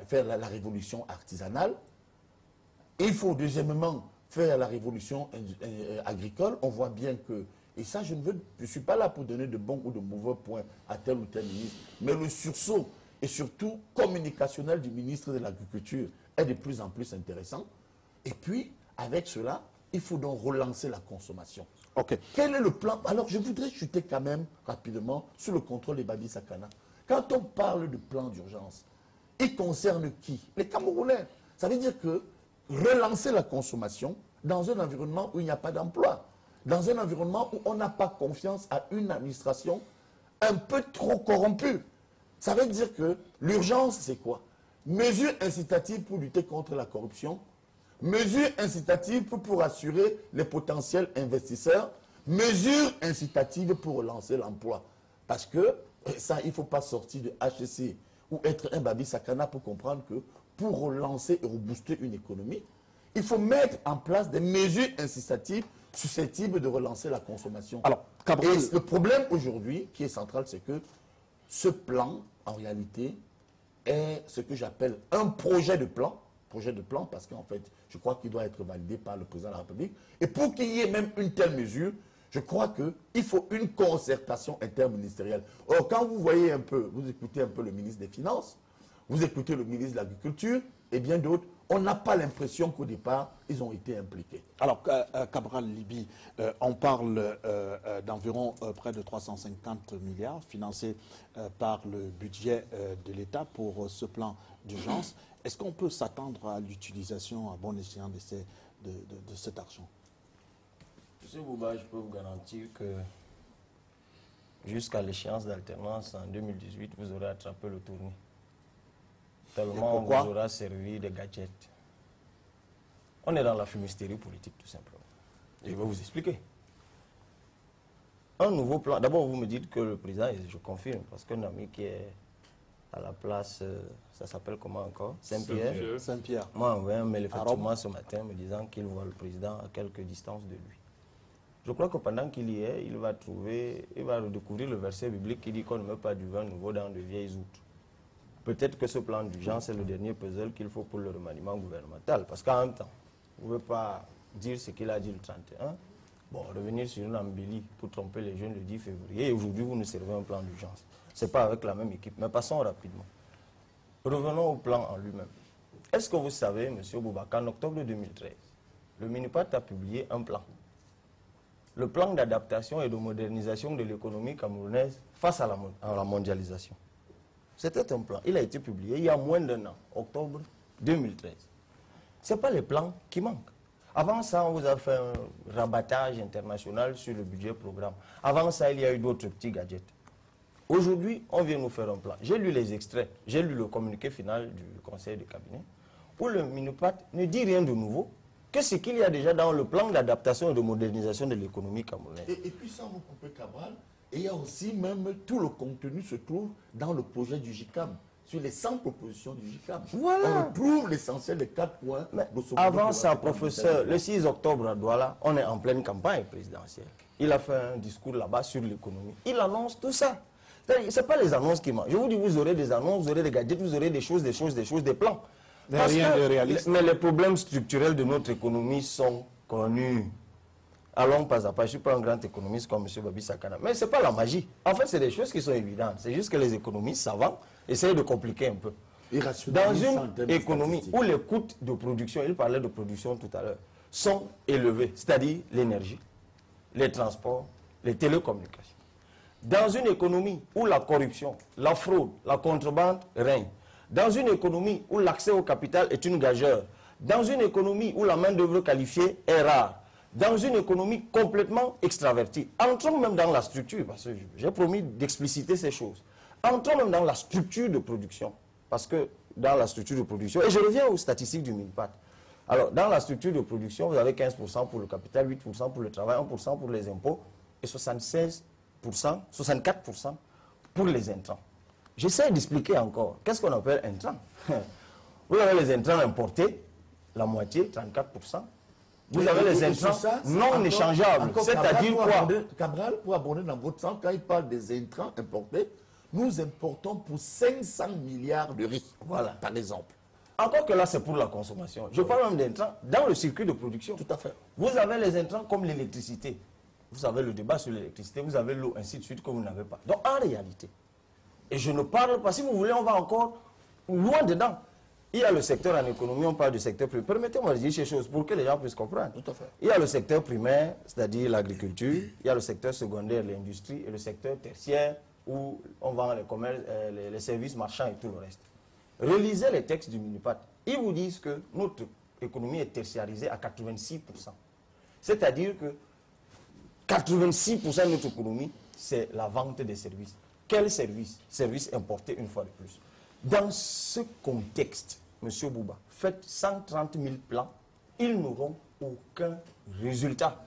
H: faire la révolution artisanale. Il faut deuxièmement faire la révolution agricole. On voit bien que, et ça je ne suis pas là pour donner de bons ou de mauvais points à tel ou tel ministre, mais le sursaut et surtout communicationnel du ministre de l'Agriculture est de plus en plus intéressant. Et puis, avec cela, il faut donc relancer la consommation.
A: Ok.
H: Quel est le plan? Alors, je voudrais chuter quand même rapidement sur le contrôle des Babi Sakana. Quand on parle de plan d'urgence, il concerne qui? Les Camerounais. Ça veut dire que relancer la consommation dans un environnement où il n'y a pas d'emploi, dans un environnement où on n'a pas confiance à une administration un peu trop corrompue. Ça veut dire que l'urgence, c'est quoi? Mesures incitatives pour lutter contre la corruption, mesures incitatives pour assurer les potentiels investisseurs, mesures incitatives pour relancer l'emploi. Parce que ça, il ne faut pas sortir de HEC ou être un Babi Sakana pour comprendre que pour relancer et rebooster une économie, il faut mettre en place des mesures incitatives susceptibles de relancer la consommation.
A: Alors, Cabral...
H: Et le problème aujourd'hui qui est central, c'est que ce plan, en réalité, est ce que j'appelle un projet de plan parce qu'en fait, je crois qu'il doit être validé par le président de la République. Et pour qu'il y ait même une telle mesure, je crois qu'il faut une concertation interministérielle. Or, quand vous voyez un peu, vous écoutez un peu le ministre des Finances, vous écoutez le ministre de l'Agriculture et bien d'autres, on n'a pas l'impression qu'au départ, ils ont été impliqués.
A: Alors, Cabral Libye, on parle d'environ près de 350 milliards financés par le budget de l'État pour ce plan d'urgence. Est-ce qu'on peut s'attendre à l'utilisation à bon escient de cet argent?
E: Monsieur Bouba, je peux vous garantir que jusqu'à l'échéance d'alternance en 2018, vous aurez attrapé le tournis. Tellement on vous aura servi de gadgets. On est dans la fumisterie politique, tout simplement. Je vais vous expliquer. Un nouveau plan. D'abord, vous me dites que le président, et je confirme, parce qu'un ami qui est à la place, ça s'appelle comment encore? Saint-Pierre.
A: Saint-Pierre.
E: Moi, envoyé un mail effectivement ce matin me disant qu'il voit le président à quelques distances de lui. Je crois que pendant qu'il y est, il va redécouvrir le verset biblique qui dit qu'on ne met pas du vin nouveau dans de vieilles outres. Peut-être que ce plan d'urgence est le dernier puzzle qu'il faut pour le remaniement gouvernemental. Parce qu'en même temps, vous ne pouvez pas dire ce qu'il a dit le 31. Bon, revenir sur une embellie pour tromper les jeunes le 10 février. Et aujourd'hui, vous nous servez un plan d'urgence. Ce n'est pas avec la même équipe. Mais passons rapidement. Revenons au plan en lui-même. Est-ce que vous savez, M. Boubacar, en octobre 2013, le MINUPAT a publié un plan. Le plan d'adaptation et de modernisation de l'économie camerounaise face à la mondialisation. C'était un plan. Il a été publié il y a moins d'un an, octobre 2013. Ce n'est pas les plans qui manquent. Avant ça, on vous a fait un rabattage international sur le budget programme. Avant ça, il y a eu d'autres petits gadgets. Aujourd'hui, on vient nous faire un plan. J'ai lu les extraits, j'ai lu le communiqué final du conseil de cabinet, où le MINUPAT ne dit rien de nouveau que ce qu'il y a déjà dans le plan d'adaptation et de modernisation de l'économie camerounaise.
H: Et puis sans vous couper, Cabral, et il y a aussi même tout le contenu se trouve dans le projet du GICAM, sur les 100 propositions du GICAM.
E: Voilà.
H: On retrouve l'essentiel des 4 points.
E: Mais avant ça, professeur, le 6 octobre à Douala, on est en pleine campagne présidentielle. Il a fait un discours là-bas sur l'économie. Il annonce tout ça. Ce n'est pas les annonces qui manquent. Je vous dis, vous aurez des annonces, vous aurez des gadgets, vous aurez des choses, des plans.
A: Mais rien de réaliste.
E: Mais les problèmes structurels de notre économie sont connus. Allons pas à pas. Je ne suis pas un grand économiste comme M. Babi Sakana. Mais ce n'est pas la magie. En fait, c'est des choses qui sont évidentes. C'est juste que les économistes savants essayent de compliquer un peu. Dans une économie où les coûts de production, il parlait de production tout à l'heure, sont élevés, c'est-à-dire l'énergie, les transports, les télécommunications. Dans une économie où la corruption, la fraude, la contrebande règnent, dans une économie où l'accès au capital est une gageure, dans une économie où la main-d'œuvre qualifiée est rare, dans une économie complètement extravertie. Entrons même dans la structure, parce que j'ai promis d'expliciter ces choses. Entrons même dans la structure de production, parce que dans la structure de production, et je reviens aux statistiques du MINPAT. Alors, dans la structure de production, vous avez 15% pour le capital, 8% pour le travail, 1% pour les impôts, et 64% pour les intrants. J'essaie d'expliquer encore. Qu'est-ce qu'on appelle intrants? Vous avez les intrants importés, la moitié, 34%. Vous avez les intrants non échangeables. C'est-à-dire quoi?
H: Cabral, pour abonder dans votre sens, quand il parle des intrants importés, nous importons pour 500 milliards de riz, voilà, par exemple.
E: Encore que là, c'est pour la consommation. Je parle même d'intrants dans le circuit de production.
H: Tout à fait.
E: Vous avez les intrants comme l'électricité. Vous avez le débat sur l'électricité, vous avez l'eau, ainsi de suite, que vous n'avez pas. Donc, en réalité, et je ne parle pas, si vous voulez, on va encore loin dedans. Il y a le secteur en économie, on parle du secteur primaire. Permettez-moi de dire ces choses pour que les gens puissent comprendre.
H: Tout à fait.
E: Il y a le secteur primaire, c'est-à-dire l'agriculture, il y a le secteur secondaire, l'industrie, et le secteur tertiaire, où on vend les commerces, les services marchands et tout le reste. Relisez les textes du MINUPAT. Ils vous disent que notre économie est tertiarisée à 86%. C'est-à-dire que 86% de notre économie, c'est la vente des services. Quels services? Services importés une fois de plus. Dans ce contexte, M. Bouba, faites 130 000 plans, ils n'auront aucun résultat.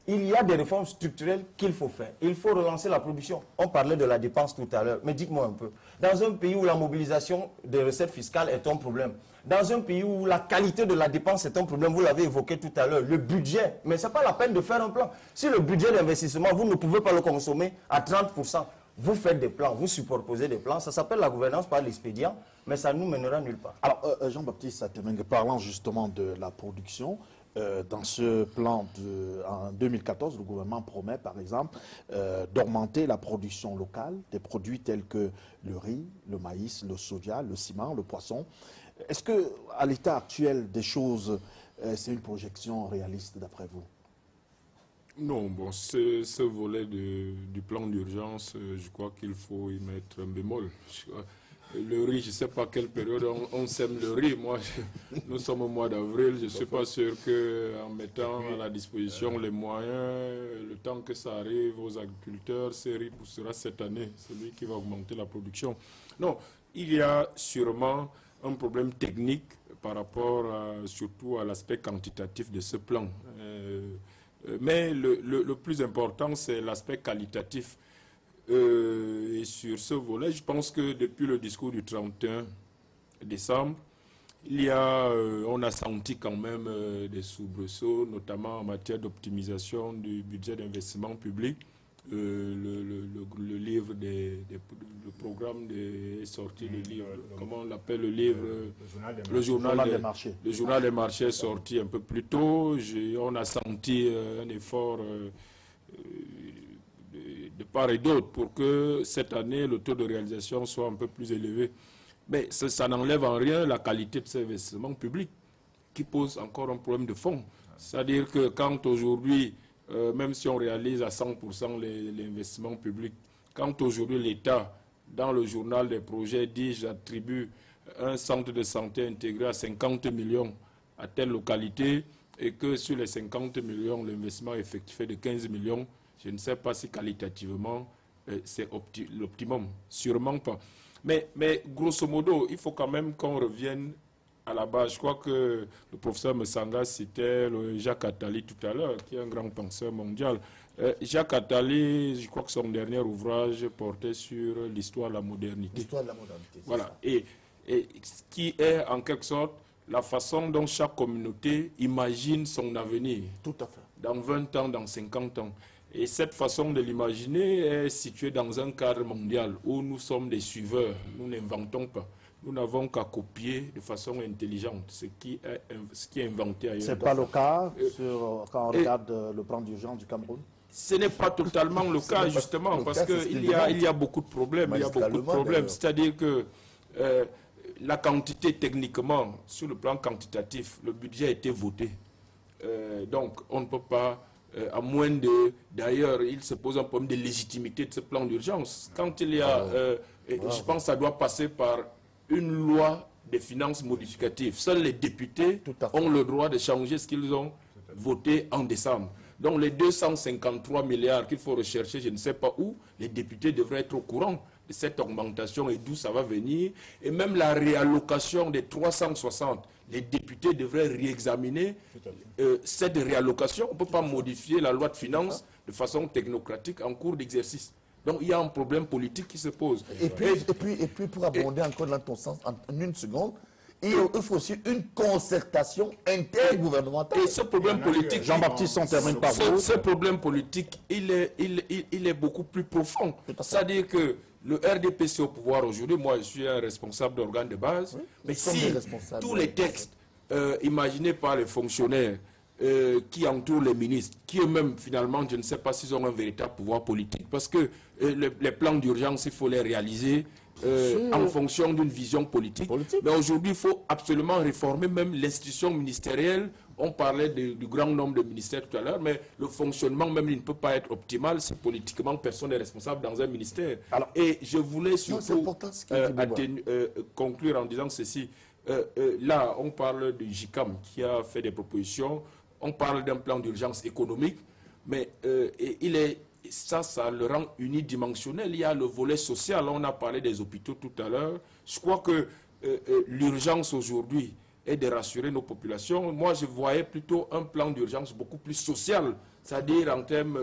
E: Il y a des réformes structurelles qu'il faut faire. Il faut relancer la production. On parlait de la dépense tout à l'heure, mais dites-moi un peu. Dans un pays où la mobilisation des recettes fiscales est un problème, dans un pays où la qualité de la dépense est un problème, vous l'avez évoqué tout à l'heure, le budget, mais ce n'est pas la peine de faire un plan. Si le budget d'investissement, vous ne pouvez pas le consommer à 30%, vous faites des plans, vous superposez des plans, ça s'appelle la gouvernance par l'expédient, mais ça ne nous mènera nulle part.
A: Alors, Jean-Baptiste Satemengue, parlant justement de la production, dans ce plan en 2014, le gouvernement promet par exemple d'augmenter la production locale des produits tels que le riz, le maïs, le soja, le ciment, le poisson. Est-ce qu'à l'état actuel des choses, c'est une projection réaliste d'après vous?
C: Non, bon, ce volet du plan d'urgence, je crois qu'il faut y mettre un bémol. Le riz, je ne sais pas quelle période on sème le riz. Moi, nous sommes au mois d'avril. Je ne suis pas sûr qu'en mettant à la disposition les moyens, le temps que ça arrive aux agriculteurs, ce riz poussera cette année. C'est lui qui va augmenter la production. Non, il y a sûrement un problème technique par rapport surtout à l'aspect quantitatif de ce plan. Mais le plus important, c'est l'aspect qualitatif. Et sur ce volet, je pense que depuis le discours du 31 décembre, on a senti quand même des soubresauts, notamment en matière d'optimisation du budget d'investissement public. Le livre, le programme est sorti, le livre, comment on l'appelle, le livre, le journal des marchés. Le journal des marchés est sorti un peu plus tôt. On a senti un effort de part et d'autre pour que cette année, le taux de réalisation soit un peu plus élevé. Mais ça n'enlève en rien la qualité de ces investissements publics qui pose encore un problème de fond. C'est-à-dire que quand aujourd'hui, même si on réalise à 100% l'investissement public, quand aujourd'hui l'État, dans le journal des projets, dit j'attribue un centre de santé intégré à 50 millions à telle localité et que sur les 50 millions, l'investissement effectif est de 15 millions, je ne sais pas si qualitativement c'est l'optimum. Sûrement pas. Mais grosso modo, il faut quand même qu'on revienne à la base. Je crois que le professeur Messanga citait Jacques Attali tout à l'heure, qui est un grand penseur mondial. Jacques Attali, je crois que son dernier ouvrage portait sur l'histoire de la modernité.
H: L'histoire de la modernité.
C: Voilà. Et ce qui est en quelque sorte la façon dont chaque communauté imagine son avenir.
H: Tout à fait.
C: Dans 20 ans, dans 50 ans. Et cette façon de l'imaginer est située dans un cadre mondial où nous sommes des suiveurs. Nous n'inventons pas. Nous n'avons qu'à copier de façon intelligente ce qui est inventé ailleurs.
A: Ce n'est pas le cas quand on regarde le plan d'urgence du Cameroun?
C: Ce n'est pas totalement le cas, justement, parce qu'il y a beaucoup de problèmes. Il y a beaucoup de problèmes. C'est-à-dire que la quantité, techniquement, sur le plan quantitatif, le budget a été voté. Donc, on ne peut pas... à moins de... D'ailleurs, il se pose un problème de légitimité de ce plan d'urgence. Quand il y a... je pense que ça doit passer par une loi des finances modificatives. Seuls les députés ont le droit de changer ce qu'ils ont voté en décembre. Donc les 253 milliards qu'il faut rechercher, je ne sais pas où, les députés devraient être au courant de cette augmentation et d'où ça va venir. Et même la réallocation des 360, les députés devraient réexaminer cette réallocation. On ne peut pas modifier la loi de finances de façon technocratique en cours d'exercice. Donc il y a un problème politique qui se pose.
H: Et puis pour abonder encore dans ton sens, en une seconde, il faut aussi une concertation intergouvernementale.
C: Et ce problème politique,
A: Jean-Baptiste, on termine par vous.
C: Ce problème politique, il est beaucoup plus profond. C'est-à-dire que le RDPC au pouvoir aujourd'hui, moi je suis un responsable d'organe de base, mais si tous les textes imaginés par les fonctionnaires qui entourent les ministres, qui eux-mêmes finalement, je ne sais pas s'ils ont un véritable pouvoir politique, parce que les plans d'urgence, il faut les réaliser en fonction d'une vision politique. Mais aujourd'hui, il faut absolument réformer même l'institution ministérielle. On parlait du grand nombre de ministères tout à l'heure, mais le fonctionnement même, il ne peut pas être optimal si politiquement personne n'est responsable dans un ministère. Alors, et je voulais surtout conclure en disant ceci. Là, on parle du JICAM qui a fait des propositions. On parle d'un plan d'urgence économique, mais ça le rend unidimensionnel. Il y a le volet social. On a parlé des hôpitaux tout à l'heure. Je crois que l'urgence aujourd'hui est de rassurer nos populations. Moi, je voyais plutôt un plan d'urgence beaucoup plus social, c'est-à-dire en termes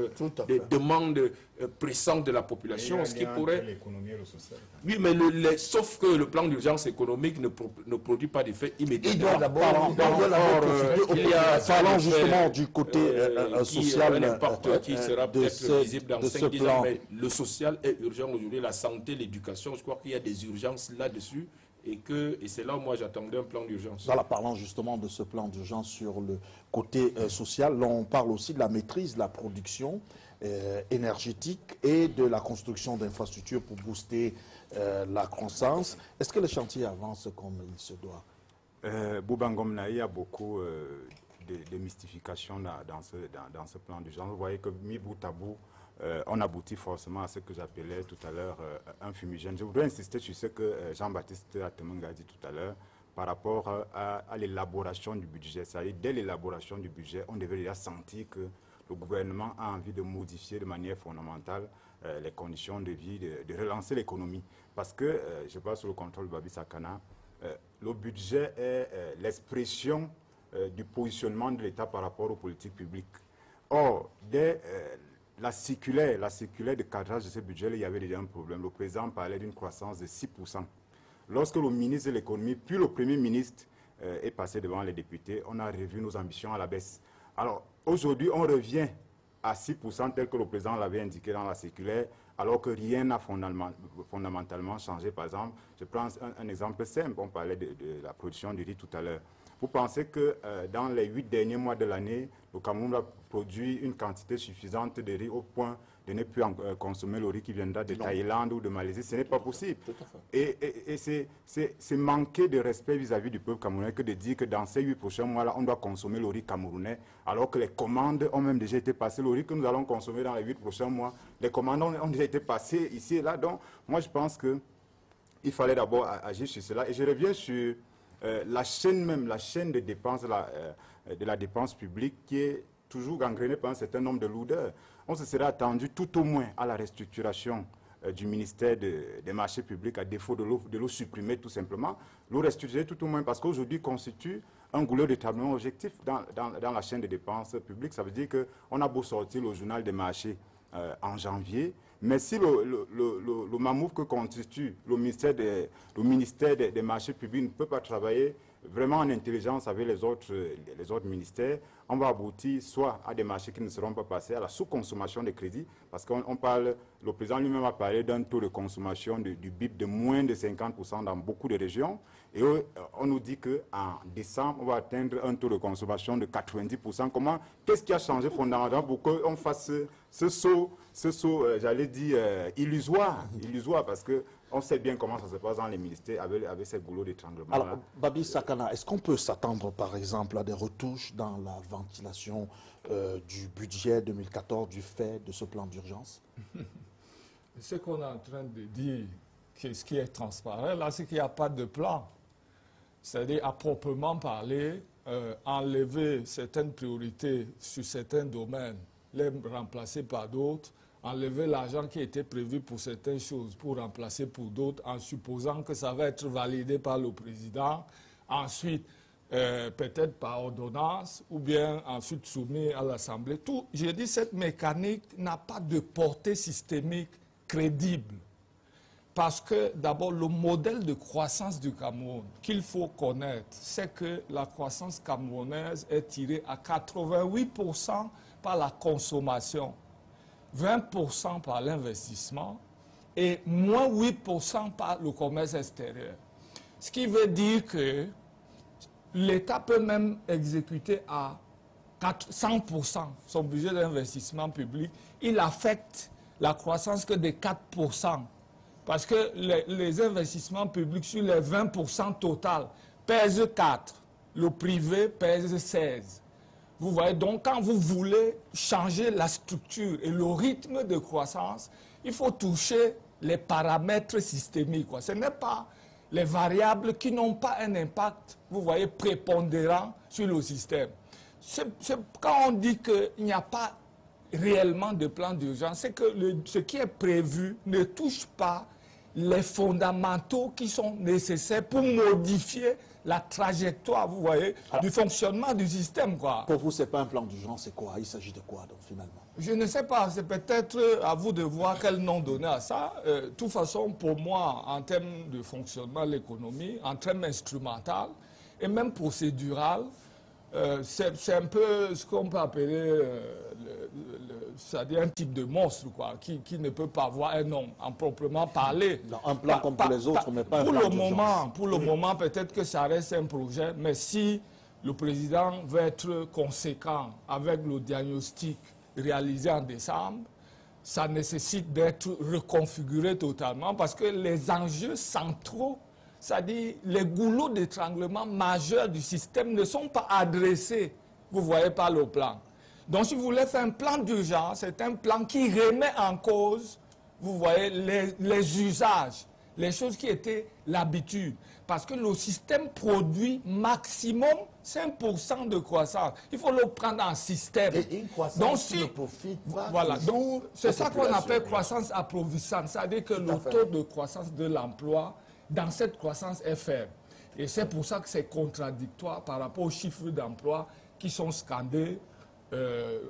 C: de demandes pressantes de la population, ce qui pourrait...
D: l'économie et le social.
C: Oui, mais sauf que le plan d'urgence économique ne produit pas d'effet immédiat.
H: Il doit d'abord...
A: Parlons justement du côté social.
C: N'importe qui sera peut-être visible dans 5-10 ans, mais le social est urgent aujourd'hui, la santé, l'éducation, je crois qu'il y a des urgences là-dessus. Et c'est là où moi j'attendais un plan d'urgence.
A: Voilà, parlant justement de ce plan d'urgence sur le côté social, là on parle aussi de la maîtrise de la production énergétique et de la construction d'infrastructures pour booster la croissance. Est-ce que le chantier avance comme il se doit?
D: Boubangomna, il y a beaucoup de mystifications dans ce plan d'urgence. Vous voyez que mis bout à bout, on aboutit forcément à ce que j'appelais tout à l'heure un fumigène. Je voudrais insister sur ce que Jean-Baptiste Atemenga a dit tout à l'heure par rapport à l'élaboration du budget. C'est-à-dire, dès l'élaboration du budget, on devait déjà sentir que le gouvernement a envie de modifier de manière fondamentale les conditions de vie, de relancer l'économie. Parce que, je parle sous le contrôle de Babi Sakana, le budget est l'expression du positionnement de l'État par rapport aux politiques publiques. Or, dès la circulaire de cadrage de ce budget, il y avait déjà un problème. Le président parlait d'une croissance de 6%. Lorsque le ministre de l'économie, puis le premier ministre est passé devant les députés, on a revu nos ambitions à la baisse. Alors, aujourd'hui, on revient à 6% tel que le président l'avait indiqué dans la circulaire, alors que rien n'a fondamentalement changé. Par exemple, je prends un exemple simple, on parlait de la production du riz tout à l'heure. Vous pensez que dans les 8 derniers mois de l'année, le Cameroun a produit une quantité suffisante de riz au point de ne plus consommer le riz qui viendra de Thaïlande ou de Malaisie? Ce n'est pas possible. Et c'est manquer de respect vis-à-vis du peuple camerounais que de dire que dans ces 8 prochains mois-là, on doit consommer le riz camerounais, alors que les commandes ont même déjà été passées. Le riz que nous allons consommer dans les 8 prochains mois, les commandes ont déjà été passées ici et là. Donc, moi, je pense qu'il fallait d'abord agir sur cela. Et je reviens sur la chaîne de dépenses de la dépense publique qui est toujours gangrénée par un certain nombre de lourdeurs. On se serait attendu tout au moins à la restructuration du ministère des marchés publics, à défaut de le supprimer tout simplement. Le restructurer tout au moins parce qu'aujourd'hui constitue un goulot d'établement objectif dans la chaîne de dépenses publiques. Ça veut dire qu'on a beau sortir le journal des marchés en janvier, mais si le mammouth que constitue le ministère des marchés publics ne peut pas travailler vraiment en intelligence avec les autres ministères, on va aboutir soit à des marchés qui ne seront pas passés, à la sous-consommation des crédits, parce qu'on parle, le président lui-même a parlé d'un taux de consommation du BIP de moins de 50% dans beaucoup de régions, et on nous dit qu'en décembre, on va atteindre un taux de consommation de 90%. Qu'est-ce qui a changé fondamentalement pour qu'on fasse ce saut, j'allais dire, illusoire, parce que on sait bien comment ça se passe dans les ministères avec ces goulots d'étranglement.
A: Alors, Babi Sakana, est-ce qu'on peut s'attendre, par exemple, à des retouches dans la ventilation du budget 2014 du fait de ce plan d'urgence?
F: Ce qu'on est en train de dire, ce qui est transparent, là, c'est qu'il n'y a pas de plan. C'est-à-dire, à proprement parler, enlever certaines priorités sur certains domaines, les remplacer par d'autres, enlever l'argent qui était prévu pour certaines choses pour remplacer pour d'autres, en supposant que ça va être validé par le président, ensuite peut-être par ordonnance, ou bien ensuite soumis à l'Assemblée. J'ai dit, cette mécanique n'a pas de portée systémique crédible. Parce que d'abord, le modèle de croissance du Cameroun qu'il faut connaître, c'est que la croissance camerounaise est tirée à 88% par la consommation, 20% par l'investissement et moins 8% par le commerce extérieur. Ce qui veut dire que l'État peut même exécuter à 100% son budget d'investissement public. Il affecte la croissance que de 4%. Parce que les investissements publics sur les 20% total pèsent 4. Le privé pèse 16. Vous voyez, donc quand vous voulez changer la structure et le rythme de croissance, il faut toucher les paramètres systémiques, quoi. Ce n'est pas les variables qui n'ont pas un impact, vous voyez, prépondérant sur le système. Quand on dit qu'il n'y a pas réellement de plan d'urgence, c'est que ce qui est prévu ne touche pas les fondamentaux qui sont nécessaires pour modifier la trajectoire, vous voyez, du fonctionnement du système, quoi.
A: Pour vous, ce n'est pas un plan d'urgence, c'est quoi? Il s'agit de quoi, donc, finalement?
F: Je ne sais pas, c'est peut-être à vous de voir quel nom donner à ça. De toute façon, pour moi, en termes de fonctionnement de l'économie, en termes instrumental et même procédural, c'est un peu ce qu'on peut appeler c'est-à-dire un type de monstre, quoi, qui ne peut pas avoir un nom en proprement parler.
A: Non, un plan comme pour les autres, mais pas un plan d'urgence.
F: Pour le moment, peut-être que ça reste un projet, mais si le président veut être conséquent avec le diagnostic réalisé en décembre, ça nécessite d'être reconfiguré totalement parce que les enjeux centraux, c'est-à-dire les goulots d'étranglement majeurs du système ne sont pas adressés, vous voyez, par le plan. Donc si vous voulez faire un plan d'urgence, c'est un plan qui remet en cause, vous voyez, les usages, les choses qui étaient l'habitude. Parce que le système produit maximum 5% de croissance. Il faut le prendre en système.
H: Et une croissance
F: donc,
H: qui ne profite pas.
F: Voilà, donc c'est ça qu'on appelle croissance approvissante. C'est-à-dire que le taux de croissance de l'emploi dans cette croissance est faible. Et c'est pour ça que c'est contradictoire par rapport aux chiffres d'emploi qui sont scandés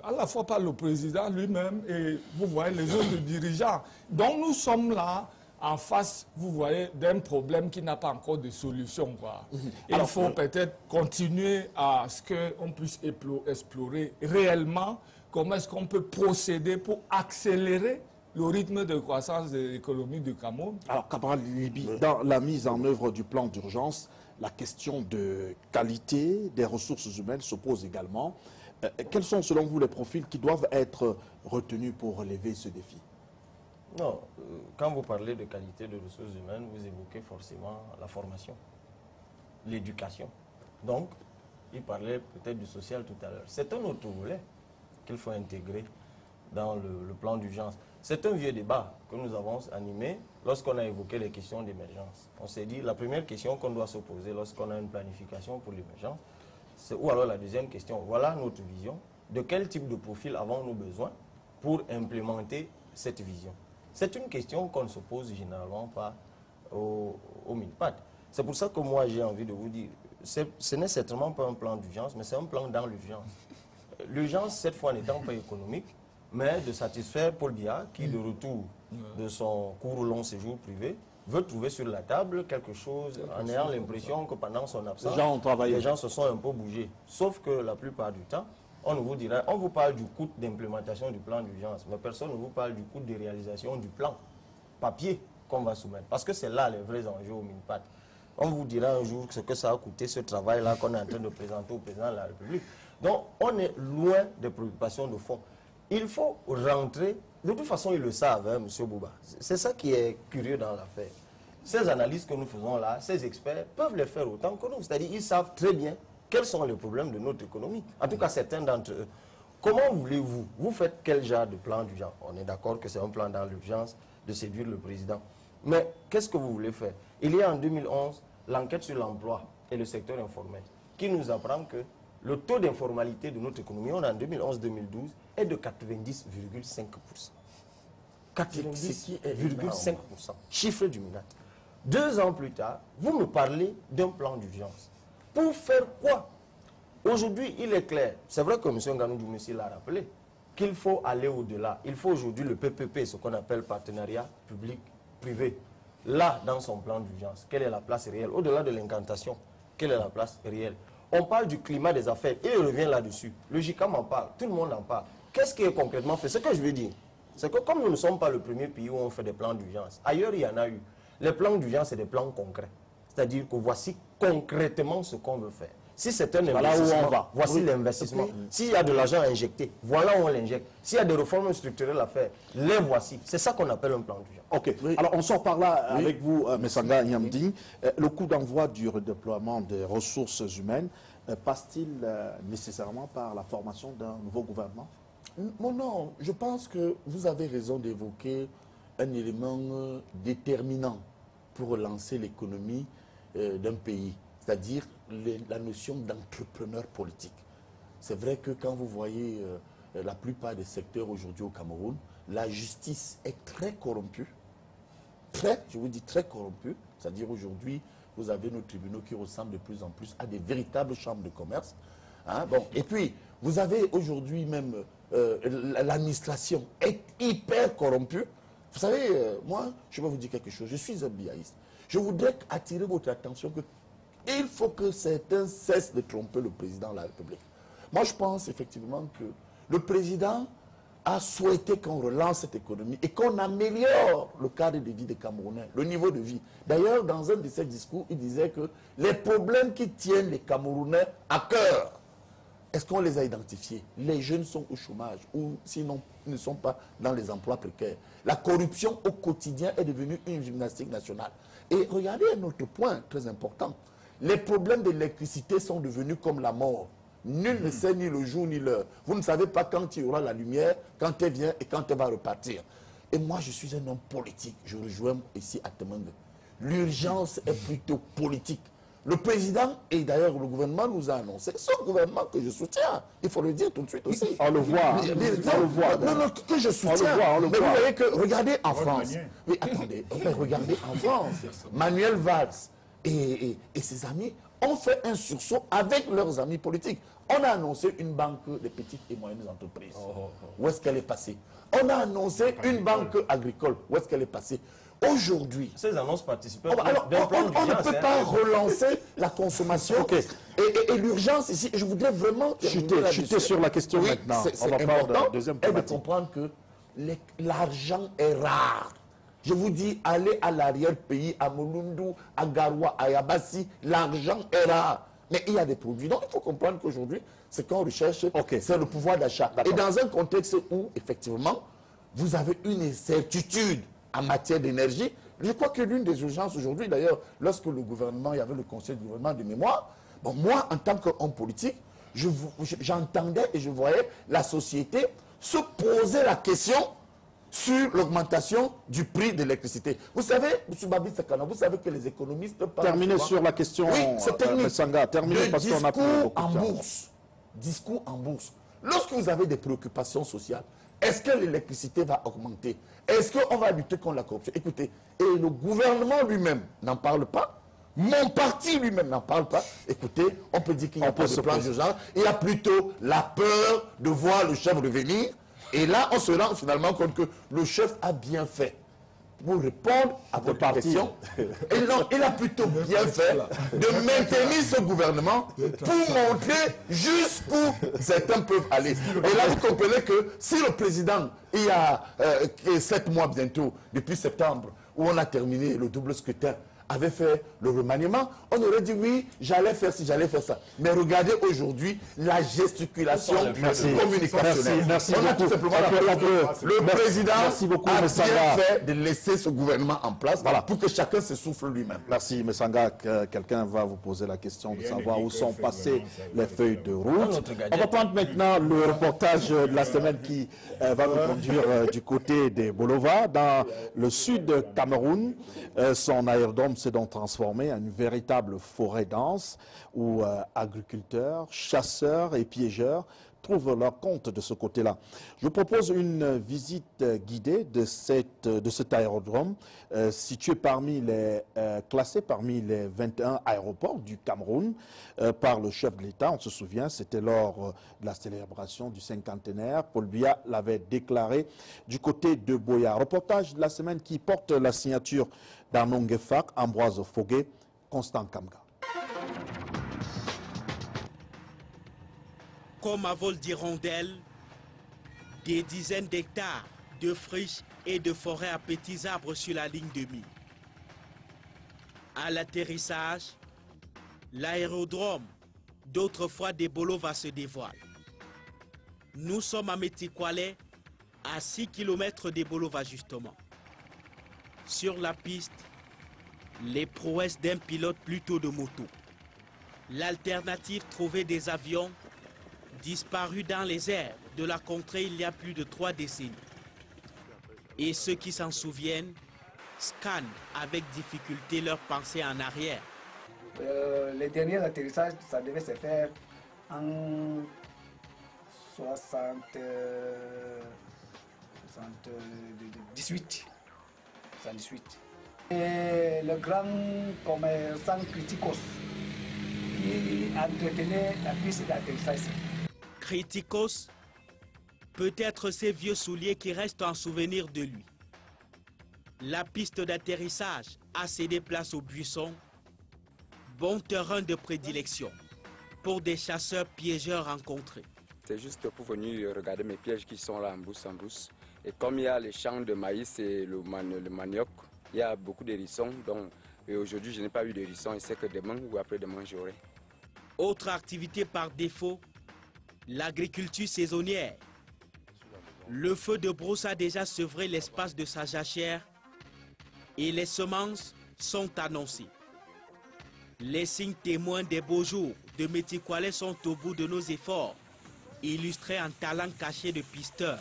F: à la fois par le président lui-même et vous voyez les autres dirigeants. Donc nous sommes là en face, vous voyez, d'un problème qui n'a pas encore de solution, quoi. Il faut peut-être continuer à ce qu'on puisse explorer réellement comment est-ce qu'on peut procéder pour accélérer le rythme de croissance économique du Cameroun.
A: Alors, Camarade Libi, dans la mise en œuvre du plan d'urgence, la question de qualité des ressources humaines se pose également. Quels sont, selon vous, les profils qui doivent être retenus pour relever ce défi?
E: Non, quand vous parlez de qualité de ressources humaines, vous évoquez forcément la formation, l'éducation. Donc, il parlait peut-être du social tout à l'heure. C'est un autre volet qu'il faut intégrer dans le plan d'urgence. C'est un vieux débat que nous avons animé lorsqu'on a évoqué les questions d'émergence. On s'est dit, la première question qu'on doit se poser lorsqu'on a une planification pour l'émergence, ou alors la deuxième question, voilà notre vision, de quel type de profil avons-nous besoin pour implémenter cette vision? C'est une question qu'on ne se pose généralement pas au MINPAD. C'est pour ça que moi j'ai envie de vous dire, ce n'est certainement pas un plan d'urgence, mais c'est un plan dans l'urgence. L'urgence, cette fois, n'étant pas économique, mais de satisfaire Paul Biya, qui, de retour de son court long séjour privé, veut trouver sur la table quelque chose en ayant l'impression que pendant son absence, les gens se sont un peu bougés. Sauf que la plupart du temps, on vous dira, on vous parle du coût d'implémentation du plan d'urgence, mais personne ne vous parle du coût de réalisation du plan papier qu'on va soumettre. Parce que c'est là les vrais enjeux au MINPAD. On vous dira un jour ce que ça a coûté, ce travail-là qu'on est en train de présenter au président de la République. Donc, on est loin des préoccupations de fond. Il faut rentrer, de toute façon, ils le savent, hein, M. Bouba. C'est ça qui est curieux dans l'affaire. Ces analyses que nous faisons là, ces experts peuvent les faire autant que nous. C'est-à-dire qu'ils savent très bien quels sont les problèmes de notre économie. En tout cas, certains d'entre eux. Comment voulez-vous, vous faites quel genre de plan d'urgence? On est d'accord que c'est un plan dans l'urgence de séduire le président. Mais qu'est-ce que vous voulez faire? Il y a en 2011 l'enquête sur l'emploi et le secteur informel. qui nous apprend que le taux d'informalité de notre économie, on est en 2011-2012, est de 90,5%. 90,5%. Chiffre du MINAT. 2 ans plus tard, vous me parlez d'un plan d'urgence. Pour faire quoi? Aujourd'hui, il est clair, c'est vrai que M. Nganou Djoumessi l'a rappelé, qu'il faut aller au-delà. Il faut aujourd'hui le PPP, ce qu'on appelle partenariat public-privé. Là, dans son plan d'urgence, quelle est la place réelle? Au-delà de l'incantation, quelle est la place réelle? On parle du climat des affaires, il revient là-dessus. Le JICAM en parle, tout le monde en parle. Qu'est-ce qui est concrètement fait? Ce que je veux dire, c'est que comme nous ne sommes pas le premier pays où on fait des plans d'urgence, ailleurs il y en a eu. Les plans d'urgence, c'est des plans concrets. C'est-à-dire que voici concrètement ce qu'on veut faire. Si c'est un investissement, voici l'investissement. S'il y a de l'argent à injecter, voilà où on l'injecte. S'il y a des réformes structurelles à faire, les voici. C'est ça qu'on appelle un plan d'urgence.
A: Ok, alors on sort par là avec vous, Messanga Nyamding. Le coup d'envoi du redéploiement des ressources humaines passe-t-il nécessairement par la formation d'un nouveau gouvernement?
H: Non, je pense que vous avez raison d'évoquer un élément déterminant pour relancer l'économie d'un pays, c'est-à-dire la notion d'entrepreneur politique. C'est vrai que quand vous voyez la plupart des secteurs aujourd'hui au Cameroun, la justice est très corrompue, je vous dis très corrompue, c'est-à-dire aujourd'hui, vous avez nos tribunaux qui ressemblent de plus en plus à des véritables chambres de commerce. Hein, bon. Et puis, vous avez aujourd'hui même l'administration est hyper corrompue. Vous savez, moi, je vais vous dire quelque chose, je suis un biaïste. Je voudrais attirer votre attention que il faut que certains cessent de tromper le président de la République. Moi, je pense effectivement que le président a souhaité qu'on relance cette économie et qu'on améliore le cadre de vie des Camerounais, le niveau de vie. D'ailleurs, dans un de ses discours, il disait que les problèmes qui tiennent les Camerounais à cœur, est-ce qu'on les a identifiés? Les jeunes sont au chômage ou sinon ils ne sont pas dans les emplois précaires. La corruption au quotidien est devenue une gymnastique nationale. Et regardez un autre point très important. Les problèmes d'électricité sont devenus comme la mort. Nul ne sait ni le jour ni l'heure. Vous ne savez pas quand il y aura la lumière, quand elle vient et quand elle va repartir. Et moi, je suis un homme politique. Je rejoins ici à Temenge. L'urgence est plutôt politique. Le président et d'ailleurs le gouvernement nous a annoncé, c'est un gouvernement que je soutiens. Il faut le dire tout de suite aussi.
A: On le voit.
H: On le voit. Non, que je soutiens.
A: On le voit.
H: Mais vous voyez que, regardez en France. Mais attendez, regardez en France. Manuel Valls et ses amis ont fait un sursaut avec leurs amis politiques. On a annoncé une banque des petites et moyennes entreprises. Où est-ce qu'elle est passée? On a annoncé une banque agricole. Où est-ce qu'elle est passée? Aujourd'hui,
E: ces annonces participaient
H: on ne peut pas relancer la consommation. Okay. Et l'urgence ici, je voudrais vraiment
A: chuter sur la question maintenant.
H: C'est important de comprendre que l'argent est rare. Je vous dis, allez à l'arrière-pays, à Molundu, à Garoua, à Yabassi, l'argent est rare. Mais il y a des produits. Donc il faut comprendre qu'aujourd'hui, ce qu'on recherche, c'est le pouvoir d'achat. Et dans un contexte où, effectivement, vous avez une incertitude en matière d'énergie, je crois que l'une des urgences aujourd'hui, d'ailleurs, lorsque le gouvernement, il y avait le conseil de gouvernement de mémoire, bon, moi, en tant qu'homme politique, j'entendais et je voyais la société se poser la question sur l'augmentation du prix de l'électricité. Vous savez, M. Babi Sakana, vous savez que les économistes parlent
A: terminez sur la question, Messanga, terminez parce qu'on a plus beaucoup de temps.
H: Discours en bourse. Lorsque vous avez des préoccupations sociales, est-ce que l'électricité va augmenter? Est-ce qu'on va lutter contre la corruption? Écoutez, et le gouvernement lui-même n'en parle pas. Mon parti lui-même n'en parle pas. Écoutez, on peut dire qu'il n'y a pas de plan d'urgence. Il y a plutôt la peur de voir le chef revenir. Et là, on se rend finalement compte que le chef a bien fait. Pour répondre à votre question, et non, il a plutôt bien fait de maintenir ce gouvernement pour montrer jusqu'où certains peuvent aller. Et là, vous comprenez que si le président, il y a 7 mois bientôt, depuis septembre, où on a terminé le double scrutin, avait fait le remaniement, on aurait dit oui, j'allais faire ci, j'allais faire ça. Mais regardez aujourd'hui la gesticulation communicationnelle.
A: Merci
H: on a tout simplement le président a bien fait de laisser ce gouvernement en place pour que chacun se souffle lui-même.
A: Merci, Messanga. Quelqu'un va vous poser la question de savoir où sont passées les feuilles de route. On va prendre maintenant le reportage de la semaine qui va nous conduire du côté des Bolova, dans le sud de Cameroun. Son aérodrome s'est donc transformé en une véritable forêt dense où agriculteurs, chasseurs et piégeurs trouvent leur compte de ce côté-là. Je vous propose une visite guidée de cet aérodrome classé parmi les 21 aéroports du Cameroun par le chef de l'État. On se souvient, c'était lors de la célébration du cinquantenaire. Paul Biya l'avait déclaré du côté de Boya. Reportage de la semaine qui porte la signature d'Arnaud Ngefak, Ambroise Foguet, Constant Kamga.
I: Comme à vol d'hirondelle, des dizaines d'hectares de friches et de forêts à petits arbres sur la ligne de mire. À l'atterrissage, l'aérodrome d'autrefois des Bolova se dévoile. Nous sommes à Metikwale, à 6 km des Bolova justement. Sur la piste, les prouesses d'un pilote plutôt de moto. L'alternative trouvée des avions disparus dans les airs de la contrée il y a plus de 3 décennies. Et ceux qui s'en souviennent scannent avec difficulté leurs pensées en arrière.
J: Les derniers atterrissages, ça devait se faire en 78. Et le grand commerçant Criticos qui entretenait la piste d'atterrissage.
I: Criticos, peut-être ces vieux souliers qui restent en souvenir de lui. La piste d'atterrissage a cédé place aux buissons, bon terrain de prédilection pour des chasseurs piégeurs rencontrés.
K: C'est juste pour venir regarder mes pièges qui sont là en brousse. Et comme il y a les champs de maïs et le manioc, il y a beaucoup d'hérissons. Donc aujourd'hui, je n'ai pas eu d'hérissons et c'est que demain ou après-demain, j'aurai.
I: Autre activité par défaut, l'agriculture saisonnière. Le feu de brousse a déjà sevré l'espace de sa jachère et les semences sont annoncées. Les signes témoins des beaux jours de Metikwale sont au bout de nos efforts, illustrés en talent caché de pisteur.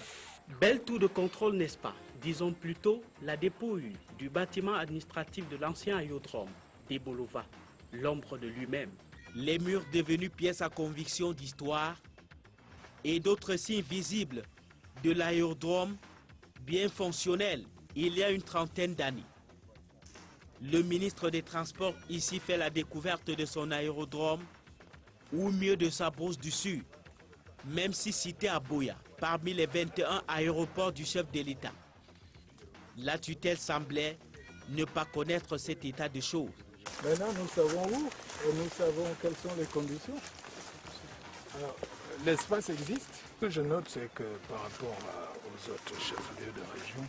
I: Bel tour de contrôle, n'est-ce pas? Disons plutôt la dépouille du bâtiment administratif de l'ancien aérodrome des Bolova, l'ombre de lui-même. Les murs devenus pièces à conviction d'histoire et d'autres signes visibles de l'aérodrome bien fonctionnel il y a une trentaine d'années. Le ministre des Transports ici fait la découverte de son aérodrome, ou mieux de sa brousse du Sud, même si cité à Boya, parmi les 21 aéroports du chef de l'État. La tutelle semblait ne pas connaître cet état de choses.
L: Maintenant, nous savons où et nous savons quelles sont les conditions. Alors, l'espace existe. Ce que je note, c'est que par rapport aux autres chefs-lieux de région,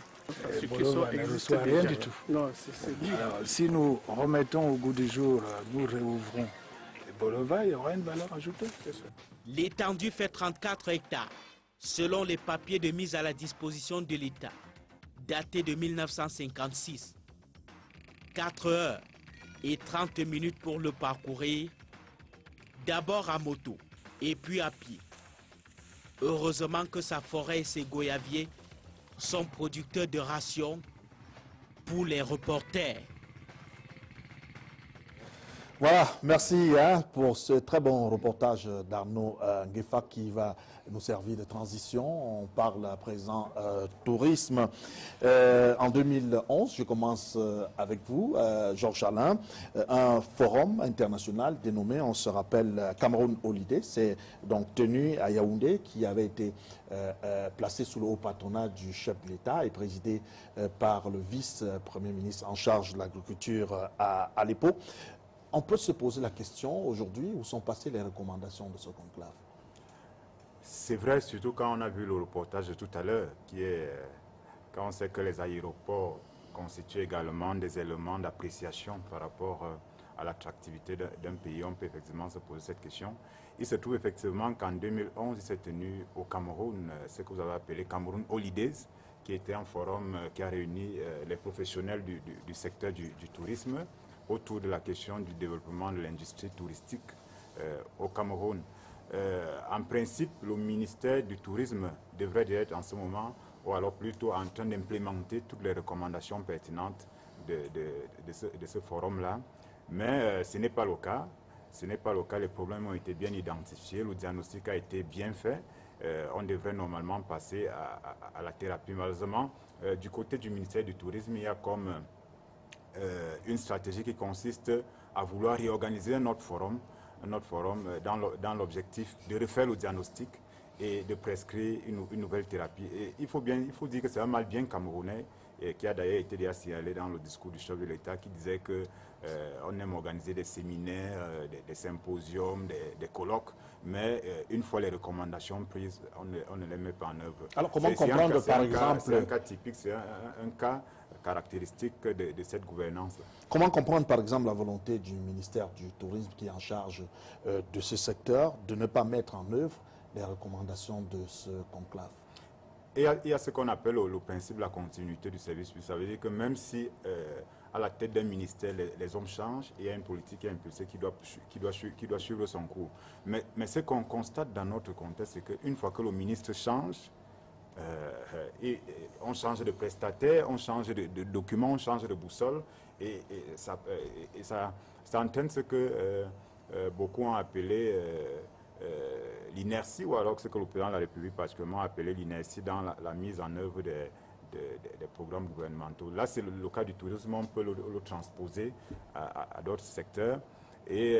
L: Bolova ne reçoit rien du tout.
J: Non, c'est dit.
L: Alors, si nous remettons au goût du jour, nous réouvrons Bolova, il y aura une valeur ajoutée.
I: L'étendue fait 34 hectares, selon les papiers de mise à la disposition de l'État, datés de 1956. 4 heures et 30 minutes pour le parcourir, d'abord à moto et puis à pied. Heureusement que sa forêt et ses goyaviers sont producteurs de rations pour les reporters.
A: Voilà, merci pour ce très bon reportage d'Arnaud Ngefak qui va nous servir de transition. On parle à présent tourisme. En 2011, je commence avec vous, Georges Alain, un forum international dénommé, on se rappelle, Cameroun Holiday. C'est donc tenu à Yaoundé, qui avait été placé sous le haut patronat du chef de l'État et présidé par le vice-premier ministre en charge de l'agriculture à l'époque. On peut se poser la question aujourd'hui, où sont passées les recommandations de ce conclave?
D: C'est vrai, surtout quand on a vu le reportage de tout à l'heure, quand on sait que les aéroports constituent également des éléments d'appréciation par rapport à l'attractivité d'un pays, on peut effectivement se poser cette question. Il se trouve effectivement qu'en 2011, il s'est tenu au Cameroun, ce que vous avez appelé Cameroun Holidays, qui était un forum qui a réuni les professionnels du secteur du tourisme, autour de la question du développement de l'industrie touristique au Cameroun. En principe, le ministère du Tourisme devrait être en ce moment, ou alors plutôt en train d'implémenter toutes les recommandations pertinentes de ce forum-là. Mais ce n'est pas le cas. Ce n'est pas le cas. Les problèmes ont été bien identifiés. Le diagnostic a été bien fait. On devrait normalement passer à la thérapie. Malheureusement, du côté du ministère du Tourisme, il y a comme une stratégie qui consiste à vouloir réorganiser notre forum dans l'objectif de refaire le diagnostic et de prescrire une nouvelle thérapie. Et il faut dire que c'est un mal bien camerounais qui a d'ailleurs été déjà signalé dans le discours du chef de l'État qui disait que on aime organiser des séminaires, des symposiums, des colloques, mais une fois les recommandations prises, on ne les met pas en œuvre.
A: Alors comment comprendre par exemple...
D: C'est un cas typique, c'est un cas caractéristique de cette gouvernance.
A: Comment comprendre par exemple la volonté du ministère du Tourisme qui est en charge de ce secteur de ne pas mettre en œuvre les recommandations de ce conclave?
D: Et il y a ce qu'on appelle le principe de la continuité du service public. Ça veut dire que même si à la tête d'un ministère, les hommes changent, il y a une politique qui est impulsée qui doit suivre son cours. Mais ce qu'on constate dans notre contexte, c'est qu'une fois que le ministre change, on change de prestataire, on change de document, on change de boussole, et ça entraîne ce que beaucoup ont appelé l'inertie, ou alors ce que le président de la République particulièrement a appelé l'inertie dans la mise en œuvre des programmes gouvernementaux. Là, c'est le cas du tourisme, on peut le transposer à d'autres secteurs. Et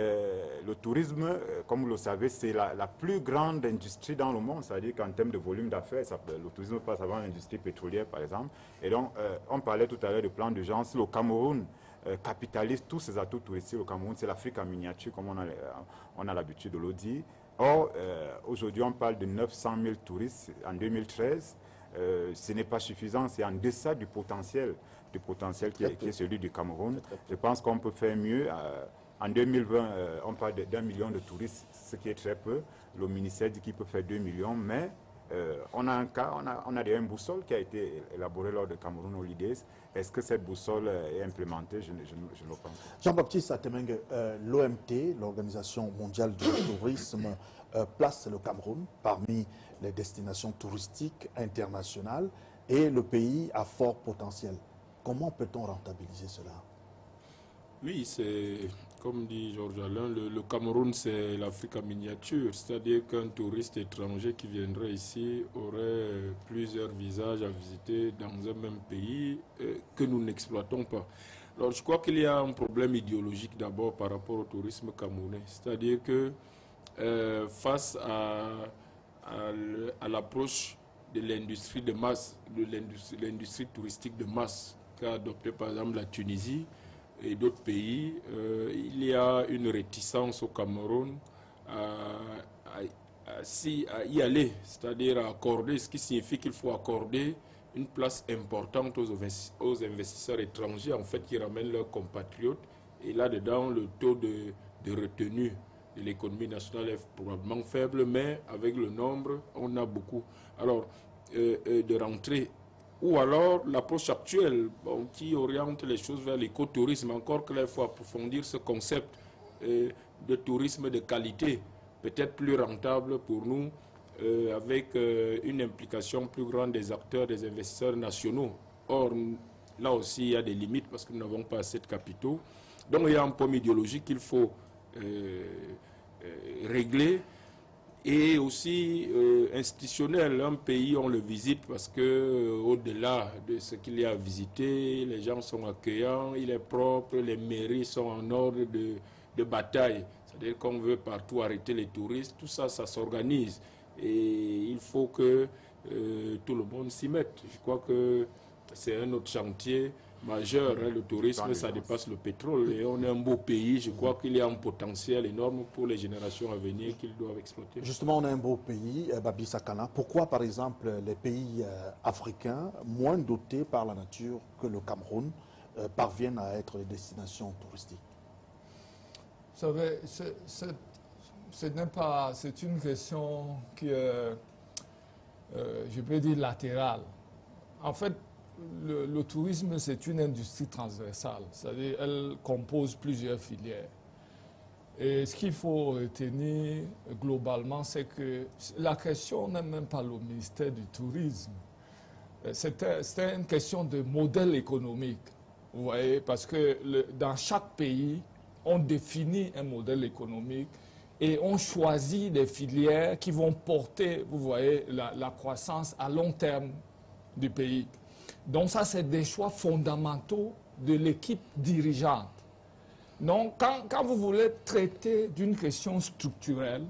D: le tourisme, comme vous le savez, c'est la plus grande industrie dans le monde. C'est-à-dire qu'en termes de volume d'affaires, le tourisme passe avant l'industrie pétrolière, par exemple. Et donc, on parlait tout à l'heure de plan d'urgence. Le Cameroun capitalise tous ses atouts touristiques. Le Cameroun, c'est l'Afrique en miniature, comme on a l'habitude de le dire. Or, aujourd'hui, on parle de 900 000 touristes en 2013. Ce n'est pas suffisant, c'est en deçà du potentiel qui est celui du Cameroun. Je pense qu'on peut faire mieux. En 2020, on parle d'1 million de touristes, ce qui est très peu. Le ministère dit qu'il peut faire 2 millions, mais on a un cas, on a déjà une boussole qui a été élaborée lors de Cameroun Holidays. Est-ce que cette boussole est implémentée? Je ne le pense pas.
A: Jean-Baptiste Atemengue, l'OMT, l'Organisation mondiale du tourisme, place le Cameroun parmi les destinations touristiques internationales et le pays à fort potentiel. Comment peut-on rentabiliser cela?
C: Oui, c'est comme dit Georges Alain, le Cameroun c'est l'Afrique en miniature, c'est-à-dire qu'un touriste étranger qui viendrait ici aurait plusieurs visages à visiter dans un même pays que nous n'exploitons pas. Alors je crois qu'il y a un problème idéologique d'abord par rapport au tourisme camerounais, c'est-à-dire que face à l'approche de l'industrie de masse, de l'industrie touristique de masse qu'a adopté par exemple la Tunisie et d'autres pays, il y a une réticence au Cameroun à y aller, c'est-à-dire à accorder, ce qui signifie qu'il faut accorder une place importante aux investisseurs étrangers, en fait, qui ramènent leurs compatriotes. Et là-dedans, le taux de retenue de l'économie nationale est probablement faible, mais avec le nombre, on a beaucoup. Alors, de rentrer. Ou alors l'approche actuelle qui oriente les choses vers l'écotourisme. Encore que là, il faut approfondir ce concept de tourisme de qualité, peut-être plus rentable pour nous, avec une implication plus grande des acteurs, des investisseurs nationaux. Or, là aussi, il y a des limites parce que nous n'avons pas assez de capitaux. Donc, il y a un problème idéologique qu'il faut régler. Et aussi institutionnel, un pays on le visite parce que au-delà de ce qu'il y a à visiter, les gens sont accueillants, il est propre, les mairies sont en ordre de bataille. C'est-à-dire qu'on veut partout arrêter les touristes, tout ça, ça s'organise. Et il faut que tout le monde s'y mette. Je crois que c'est un autre chantier majeur, hein, le tourisme, ça dépasse le pétrole et on est un beau pays. Je crois qu'il y a un potentiel énorme pour les générations à venir qu'ils doivent exploiter.
A: Justement, on est un beau pays, Babi Sakana. Pourquoi, par exemple, les pays africains, moins dotés par la nature que le Cameroun, parviennent à être des destinations touristiques?
F: Vous savez, c'est une question qui est, je peux dire, latérale. En fait, le tourisme, c'est une industrie transversale, c'est-à-dire elle compose plusieurs filières. Et ce qu'il faut retenir globalement, c'est que la question n'est même pas le ministère du Tourisme. C'était une question de modèle économique. Vous voyez, parce que dans chaque pays, on définit un modèle économique et on choisit des filières qui vont porter, vous voyez, la croissance à long terme du pays. Donc ça, c'est des choix fondamentaux de l'équipe dirigeante. Donc, quand vous voulez traiter d'une question structurelle,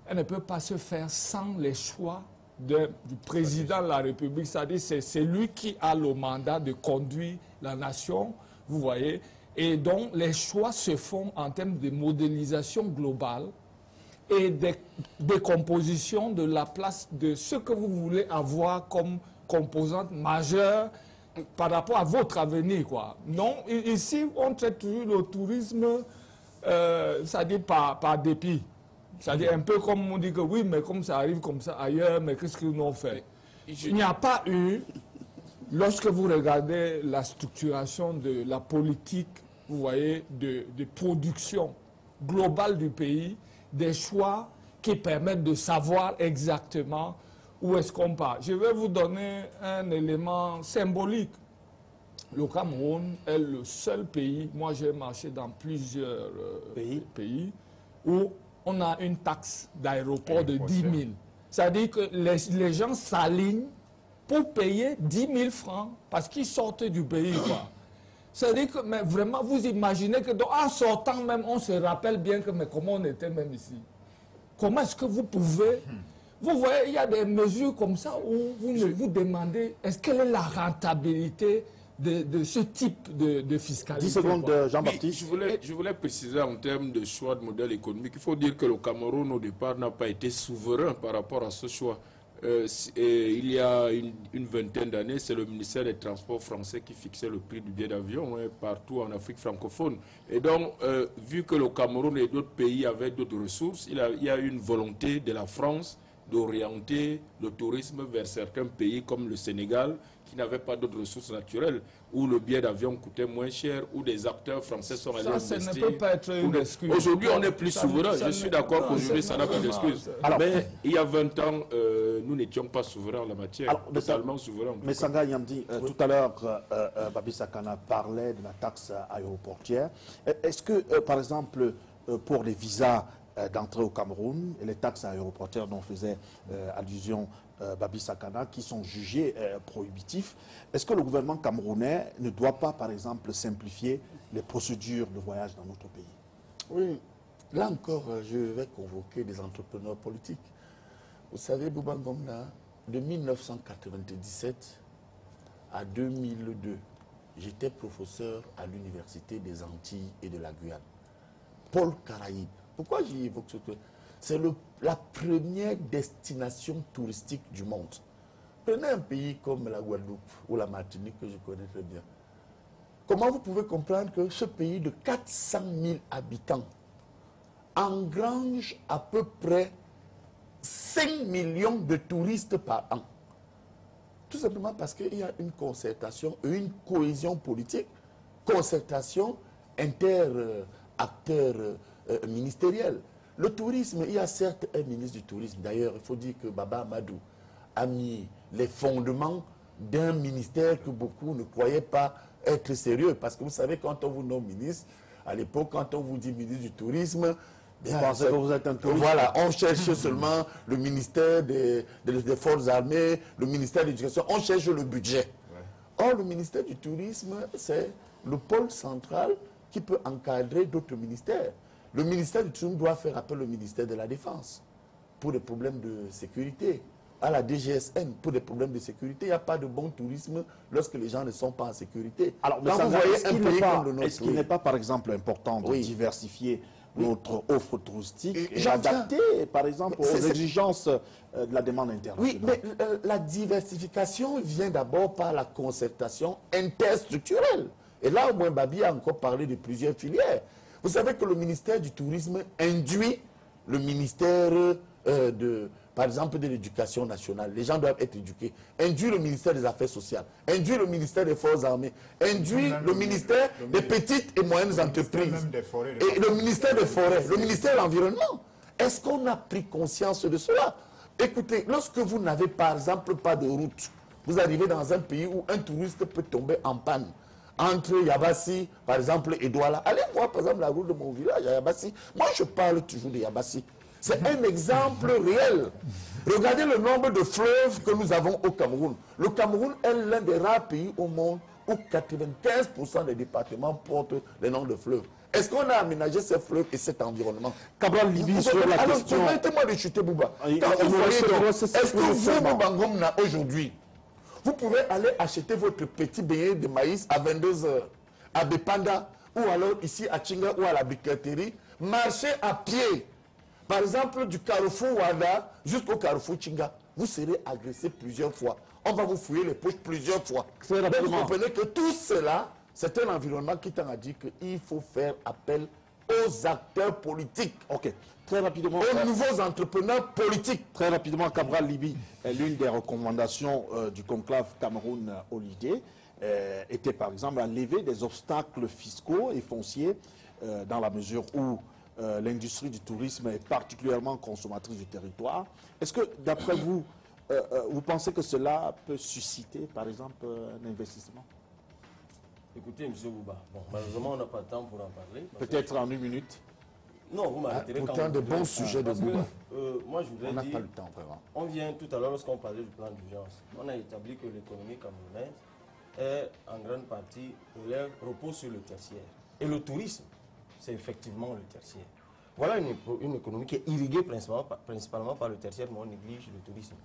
F: elle ne peut pas se faire sans les choix du président de la République. C'est-à-dire c'est lui qui a le mandat de conduire la nation, vous voyez. Et donc, les choix se font en termes de modélisation globale et de décomposition de la place de ce que vous voulez avoir comme composante majeure par rapport à votre avenir, quoi. Non, ici, on traite toujours le tourisme, c'est-à-dire par dépit. C'est-à-dire un peu comme on dit que oui, mais comme ça arrive comme ça ailleurs, mais qu'est-ce qu'ils ont fait? Il n'y a pas eu, lorsque vous regardez la structuration de la politique, vous voyez, de production globale du pays, des choix qui permettent de savoir exactement où est-ce qu'on part. Je vais vous donner un élément symbolique. Le Cameroun est le seul pays, moi j'ai marché dans plusieurs pays, où on a une taxe d'aéroport de 10 000. C'est-à-dire que les gens s'alignent pour payer 10 000 francs parce qu'ils sortent du pays, quoi. C'est-à-dire que, mais vraiment, vous imaginez que, donc, en sortant même, on se rappelle bien que, mais comment on était même ici? Comment est-ce que vous pouvez... Vous voyez, il y a des mesures comme ça où vous vous demandez, quelle est la rentabilité de ce type de fiscalité?
A: 10 secondes, Jean-Baptiste.
C: Oui, je voulais préciser en termes de choix de modèle économique, il faut dire que le Cameroun, au départ, n'a pas été souverain par rapport à ce choix. Il y a une vingtaine d'années, c'est le ministère des Transports français qui fixait le prix du billet d'avion partout en Afrique francophone. Et donc, vu que le Cameroun et d'autres pays avaient d'autres ressources, il y a une volonté de la France d'orienter le tourisme vers certains pays comme le Sénégal, qui n'avaient pas d'autres ressources naturelles, où le billet d'avion coûtait moins cher, où des acteurs français sont allés investir.
F: Ça ne peut pas être une excuse.
C: Aujourd'hui, on est plus souverain. Je suis d'accord qu'aujourd'hui, ça n'a pas d'excuse. Mais il y a 20 ans, nous n'étions pas souverains en la matière. Alors, totalement souverains.
A: Mais Sanga Yamdi, tout à l'heure, Babi Sakana parlait de la taxe aéroportière. Est-ce que, par exemple, pour les visas d'entrée au Cameroun et les taxes aéroportières dont faisait allusion Babi Sakana, qui sont jugés prohibitifs, est-ce que le gouvernement camerounais ne doit pas, par exemple, simplifier les procédures de voyage dans notre pays?
H: Oui, là encore, je vais convoquer des entrepreneurs politiques. Vous savez, Bouba Ngomna, de 1997 à 2002, j'étais professeur à l'Université des Antilles et de la Guyane. Pôle Caraïbes. Pourquoi j'y évoque ce truc? C'est la première destination touristique du monde. Prenez un pays comme la Guadeloupe ou la Martinique, que je connais très bien. Comment vous pouvez comprendre que ce pays de 400 000 habitants engrange à peu près 5 millions de touristes par an? Tout simplement parce qu'il y a une concertation, une cohésion politique, concertation inter-acteurs ministériels. Le tourisme, il y a certes un ministre du tourisme. D'ailleurs, il faut dire que Baba Amadou a mis les fondements d'un ministère que beaucoup ne croyaient pas être sérieux. Parce que vous savez, quand on vous nomme ministre, à l'époque, quand on vous dit ministre du tourisme,
A: vous pensez que vous êtes un touriste.
H: Voilà, on cherche seulement le ministère des Forces armées, le ministère de l'Éducation, on cherche le budget. Or, le ministère du tourisme, c'est le pôle central qui peut encadrer d'autres ministères. Le ministère du tourisme doit faire appel au ministère de la Défense pour des problèmes de sécurité, à la DGSN pour des problèmes de sécurité. Il n'y a pas de bon tourisme lorsque les gens ne sont pas en sécurité.
A: Alors, quand vous voyez un pays comme le nôtre, est-ce qu'il n'est pas, par exemple, important de diversifier notre offre touristique et l'adapter, par exemple, aux exigences de la demande internationale?
H: Oui, mais la diversification vient d'abord par la concertation interstructurelle. Et là, au moins, Babi a encore parlé de plusieurs filières. Vous savez que le ministère du Tourisme induit le ministère par exemple, de l'Éducation nationale. Les gens doivent être éduqués. Induit le ministère des Affaires sociales. Induit le ministère des Forces armées. Induit le ministère des petites et moyennes entreprises. Et le ministère des Forêts. Le ministère de l'Environnement. Est-ce qu'on a pris conscience de cela? Écoutez, lorsque vous n'avez par exemple pas de route, vous arrivez dans un pays où un touriste peut tomber en panne. entre Yabassi, par exemple, et Douala. Allez voir, par exemple, la route de mon village à Yabassi. Moi, je parle toujours de Yabassi. C'est un exemple réel. Regardez le nombre de fleuves que nous avons au Cameroun. Le Cameroun est l'un des rares pays au monde où 95% des départements portent les noms de fleuves. Est-ce qu'on a aménagé ces fleuves et cet environnement?
A: Cabral Libye, sur la question...
H: Permettez-moi de chuter, Bouba. Est-ce que vous, Bouba Ngomna, aujourd'hui, vous pouvez aller acheter votre petit beignet de maïs à 22 h à Bepanda, ou alors ici à Tchinga ou à la briqueterie, marcher à pied, par exemple du carrefour Wanda jusqu'au carrefour Tchinga, vous serez agressé plusieurs fois. On va vous fouiller les poches plusieurs fois. Donc vous comprenez que tout cela, c'est un environnement qui tend à dire qu'il faut faire appel aux acteurs politiques.
A: Ok. Très rapidement.
H: Aux nouveaux entrepreneurs politiques.
A: Très rapidement, Cabral Libye, l'une des recommandations du conclave Cameroun-Holiday était par exemple à lever des obstacles fiscaux et fonciers dans la mesure où l'industrie du tourisme est particulièrement consommatrice du territoire. Est-ce que, d'après vous, vous pensez que cela peut susciter, par exemple, un investissement?
E: Écoutez, M. Bouba, bon, malheureusement, on n'a pas de temps pour en parler.
A: Peut-être en une minute.
E: Non, vous m'arrêterez quand
H: pourtant de bons sujets de Bouba.
E: Moi, je voudrais
H: on n'a
E: dire,
H: pas le temps, vraiment.
E: On vient tout à l'heure, lorsqu'on parlait du plan d'urgence, on a établi que l'économie camerounaise est en grande partie repose sur le tertiaire. Et le tourisme, c'est effectivement le tertiaire. Voilà une économie qui est irriguée principalement par le tertiaire, mais on néglige le tourisme.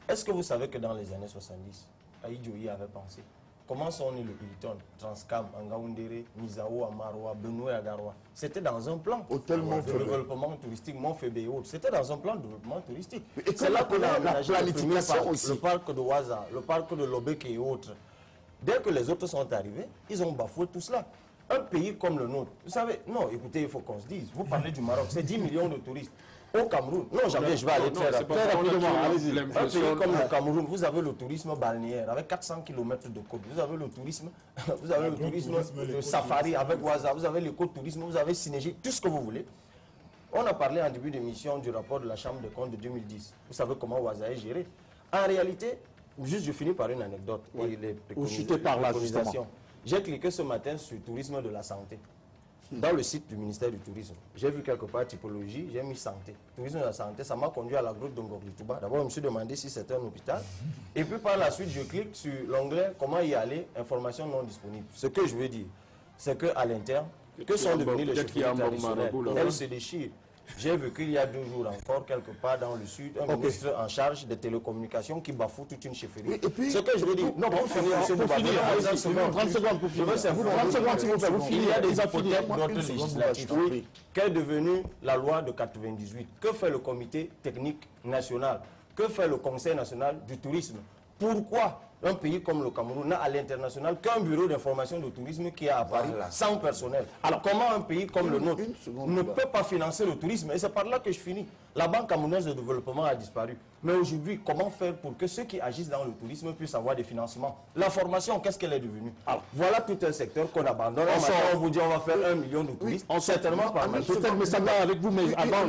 E: Est-ce que vous savez que dans les années 70, Aïdjoui avait pensé comment sont nés le Hilton, Transcam, Angaoundéré, Misao, Amaroua, Benoué, Agarwa? C'était dans un plan de développement touristique, Montfébé et autres. C'était dans un plan de développement touristique. C'est là qu'on a aménagé le parc de Ouaza, le parc de Lobeke et autres. Dès que les autres sont arrivés, ils ont bafoué tout cela. Un pays comme le nôtre, vous savez, non, écoutez, il faut qu'on se dise, vous parlez du Maroc, c'est 10 millions de touristes. Au Cameroun, non, jamais je vais aller très rapidement. Un pays comme le Cameroun, vous avez le tourisme balnéaire avec 400 km de côte. Vous avez le tourisme, de safari avec Ouaza, vous avez l'écotourisme, vous avez synergie, tout ce que vous voulez. On a parlé en début d'émission du rapport de la Chambre des comptes de 2010. Vous savez comment Ouaza est géré. En réalité, juste je finis par une anecdote.
A: Oui. Vous chutez par là, justement.
E: J'ai cliqué ce matin sur le tourisme de la santé. Dans le site du ministère du Tourisme, j'ai vu quelque part typologie, j'ai mis santé. Tourisme de la santé, ça m'a conduit à la grotte d'Ongor-du-Touba. D'abord, je me suis demandé si c'était un hôpital. Et puis par la suite, je clique sur l'onglet comment y aller, information non disponible. Ce que je veux dire, c'est qu'à l'interne, que sont devenus les chauffeurs traditionnels? Elles se déchirent. J'ai vu qu'il y a 2 jours encore, quelque part dans le sud, un ministre en charge des télécommunications qui bafoue toute une chefferie. Et puis, ce que je veux dire, non, pour finir, 30 secondes pour finir. 30 secondes, s'il vous plaît, vous finissez. Il y a des hypothèques de notre législatif qu'est devenue la loi de 98. Que fait le comité technique national? Que fait le Conseil national du tourisme? Pourquoi un pays comme le Cameroun n'a à l'international qu'un bureau d'information de tourisme qui est à Paris sans personnel? Alors comment un pays comme le nôtre ne peut pas financer le tourisme? Et c'est par là que je finis. La Banque camerounaise de développement a disparu. Mais aujourd'hui, comment faire pour que ceux qui agissent dans le tourisme puissent avoir des financements? La formation, qu'est-ce qu'elle est devenue? Alors, voilà tout un secteur qu'on abandonne. On vous dit on va faire 1 million de touristes. Certainement pas.
A: Peut-être, mais ça va avec vous, mais avant,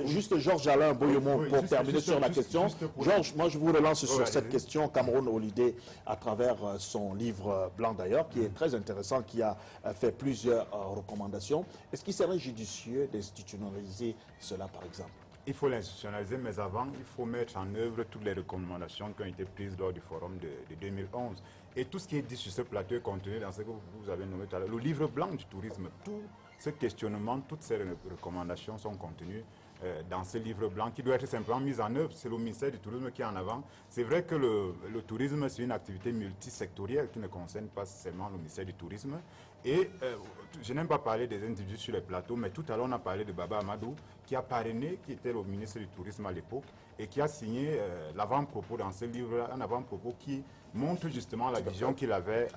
A: juste Georges Alain Boyemont pour terminer sur la question. Georges, moi je vous relance sur cette question. Cameroun-Holiday, à travers son livre blanc d'ailleurs, qui est très intéressant, qui a fait plusieurs recommandations. Est-ce qu'il serait judicieux d'institutionnaliser cela, par exemple?
D: Il faut l'institutionnaliser, mais avant, il faut mettre en œuvre toutes les recommandations qui ont été prises lors du forum de 2011. Et tout ce qui est dit sur ce plateau est contenu dans ce que vous avez nommé tout à l'heure. Le livre blanc du tourisme, tout ce questionnement, toutes ces recommandations sont contenues dans ce livre blanc qui doit être simplement mis en œuvre. C'est le ministère du Tourisme qui est en avant. C'est vrai que le tourisme, c'est une activité multisectorielle qui ne concerne pas seulement le ministère du Tourisme. Et je n'aime pas parler des individus sur les plateaux, mais tout à l'heure on a parlé de Baba Amadou, qui a parrainé, qui était le ministre du Tourisme à l'époque, et qui a signé l'avant-propos dans ce livre-là, un avant-propos qui montre justement la vision qu'il avait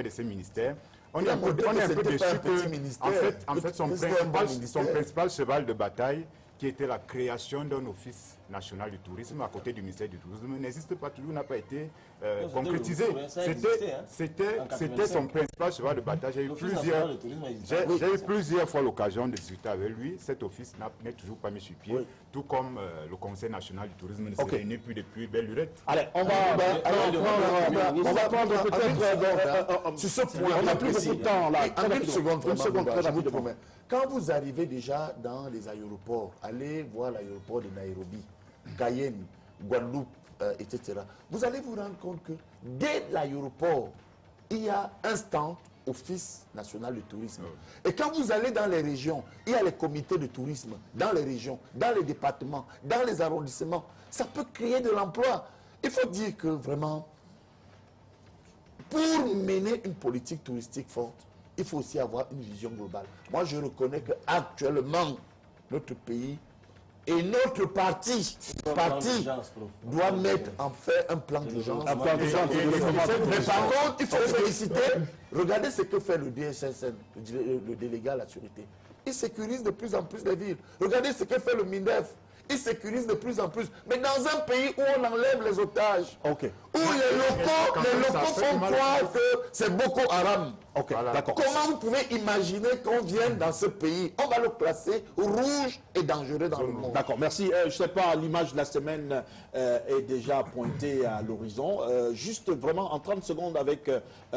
D: de ce ministère. On est un peu déçu que, en fait, son principal cheval de bataille, qui était la création d'un office national du tourisme à côté du ministère du tourisme, n'existe pas toujours, n'a pas été concrétisé. C'était son principal cheval de bataille. J'ai eu plusieurs fois l'occasion de discuter avec lui. Cet office n'est toujours pas mis sur pied, tout comme le Conseil national du tourisme ne se réunit plus depuis belle lurette.
A: Allez, on va prendre peut-être sur ce point. On n'a plus beaucoup de temps là.
H: Une seconde, très rapidement. Quand vous arrivez déjà dans les aéroports, allez voir l'aéroport de Nairobi, Cayenne, Guadeloupe, etc. Vous allez vous rendre compte que dès l'aéroport, il y a un stand Office national du tourisme. Et quand vous allez dans les régions, il y a les comités de tourisme dans les régions, dans les départements, dans les arrondissements. Ça peut créer de l'emploi. Il faut dire que vraiment, pour mener une politique touristique forte, il faut aussi avoir une vision globale. Moi, je reconnais qu'actuellement, notre pays et notre parti doit mettre en fait un plan d'urgence. Mais par contre, il faut féliciter. Regardez ce que fait le DSSN, le délégué à la sûreté. Il sécurise de plus en plus les villes. Regardez ce que fait le MINDEF. Il sécurise de plus en plus. Mais dans un pays où on enlève les otages, où les locaux font croire que c'est Boko Haram. Comment vous pouvez imaginer qu'on vienne dans ce pays? On va le classer rouge et dangereux dans le monde.
A: D'accord, merci. Je ne sais pas, l'image de la semaine est déjà pointée à l'horizon. Juste vraiment en 30 secondes avec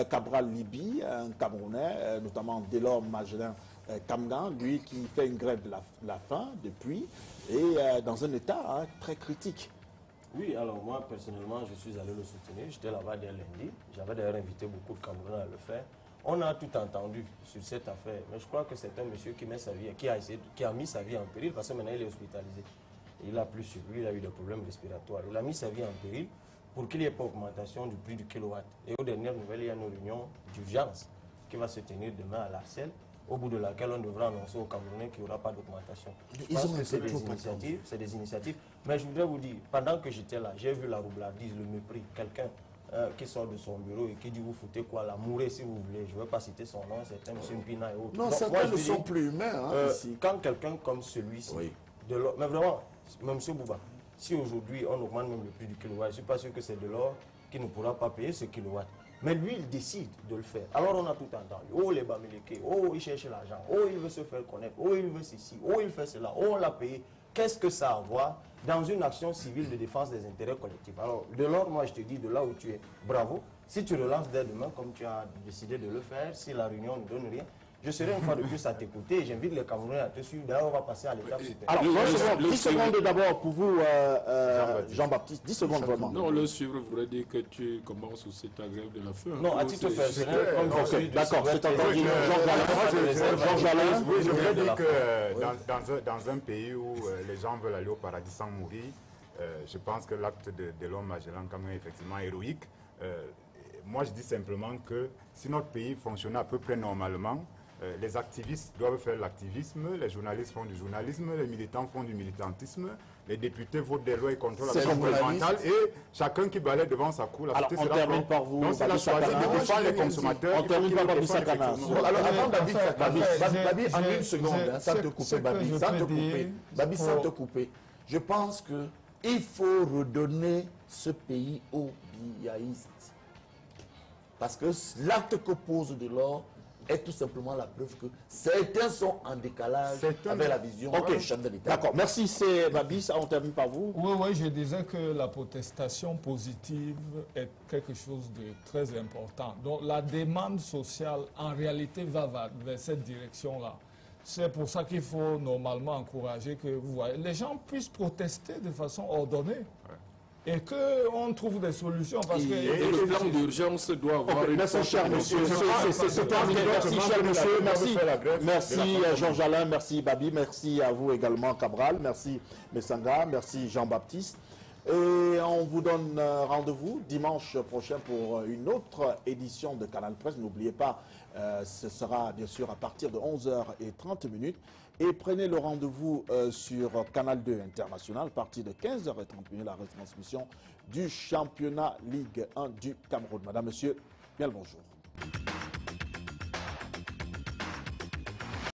A: Cabral Libi, un Camerounais, notamment Delors Magellan Kamgan, lui qui fait une grève de la faim depuis, et dans un état très critique.
E: Oui, alors moi personnellement, je suis allé le soutenir. J'étais là-bas dès lundi. J'avais d'ailleurs invité beaucoup de Camerounais à le faire. On a tout entendu sur cette affaire, mais je crois que c'est un monsieur qui met sa vie, qui a mis sa vie en péril parce que maintenant il est hospitalisé. Il a plus sur lui, il a eu des problèmes respiratoires. Il a mis sa vie en péril pour qu'il n'y ait pas augmentation du prix du kilowatt. Et aux dernières nouvelles, il y a une réunion d'urgence qui va se tenir demain à Larcel, au bout de laquelle on devra annoncer aux Camerounais qu'il n'y aura pas d'augmentation. Je pense que c'est des initiatives. Mais je voudrais vous dire, pendant que j'étais là, j'ai vu la roublardise, le mépris. Quelqu'un qui sort de son bureau et qui dit vous foutez quoi là, mourrez si vous voulez. Je ne veux pas citer son nom, c'est un M. Mpina et autres.
H: Non, certains ne sont plus humains ici.
E: Quand quelqu'un comme celui-ci, mais vraiment, M. Bouba, si aujourd'hui on augmente même le prix du kilowatt, je ne suis pas sûr que c'est de l'or qui ne pourra pas payer ce kilowatt. Mais lui, il décide de le faire. Alors on a tout entendu. Oh, les Bamileke, oh, il cherche l'argent, oh, il veut se faire connaître, oh, il veut ceci, oh, il fait cela, oh, on l'a payé. Qu'est-ce que ça a à voir dans une action civile de défense des intérêts collectifs? Alors, de l'ordre, moi, je te dis, de là où tu es, bravo. Si tu relances dès demain, comme tu as décidé de le faire, si la réunion ne donne rien, je serai une fois de plus à t'écouter. J'invite les Camerounais à te suivre. D'ailleurs, on va passer à l'étape supérieure.
A: Alors, 10 secondes d'abord pour vous, Jean-Baptiste. 10 secondes vraiment.
C: Non, le suivre voudrait dire que tu commences aussi ta grève de la faim.
E: Non, à titre personnel,
A: d'accord, c'est entendu.
D: Jean Alain, je voudrais dire que dans un pays où les gens veulent aller au paradis sans mourir, je pense que l'acte de l'homme Magellan Kamgan est effectivement héroïque. Moi, je dis simplement que si notre pays fonctionnait à peu près normalement, les activistes doivent faire l'activisme, les journalistes font du journalisme, les militants font du militantisme, les députés votent des lois et contrôlent la gouvernementale et chacun qui balaie devant sa cour, la société
A: on termine par vous.
D: Donc, c'est la choisi de défendre les consommateurs.
A: On termine par Babi Sakana.
H: Alors, avant Babi, en une seconde, sans te couper, Babi, sans te couper, je pense qu'il faut redonner ce pays aux biaïstes. Parce que l'acte que pose Delors est tout simplement la preuve que certains sont en décalage avec la vision du chef de l'État.
A: D'accord, merci. C'est Babi, ça, on termine par vous.
F: Oui, je disais que la protestation positive est quelque chose de très important. Donc la demande sociale, en réalité, va vers cette direction-là. C'est pour ça qu'il faut normalement encourager que les gens puissent protester de façon ordonnée. Et qu'on trouve des solutions parce que...
C: Et le plan d'urgence doit avoir...
A: Merci, cher monsieur. C'est terminé. Merci, cher monsieur. Merci, Georges Alain. Merci, Babi. Merci à vous également, Cabral. Merci, Messanga. Merci, Jean-Baptiste. Et on vous donne rendez-vous dimanche prochain pour une autre édition de Canal Presse. N'oubliez pas, ce sera bien sûr à partir de 11h30. Et prenez le rendez-vous sur Canal 2 International à partir de 15h30, la retransmission du championnat Ligue 1 du Cameroun. Madame, monsieur, bien le bonjour.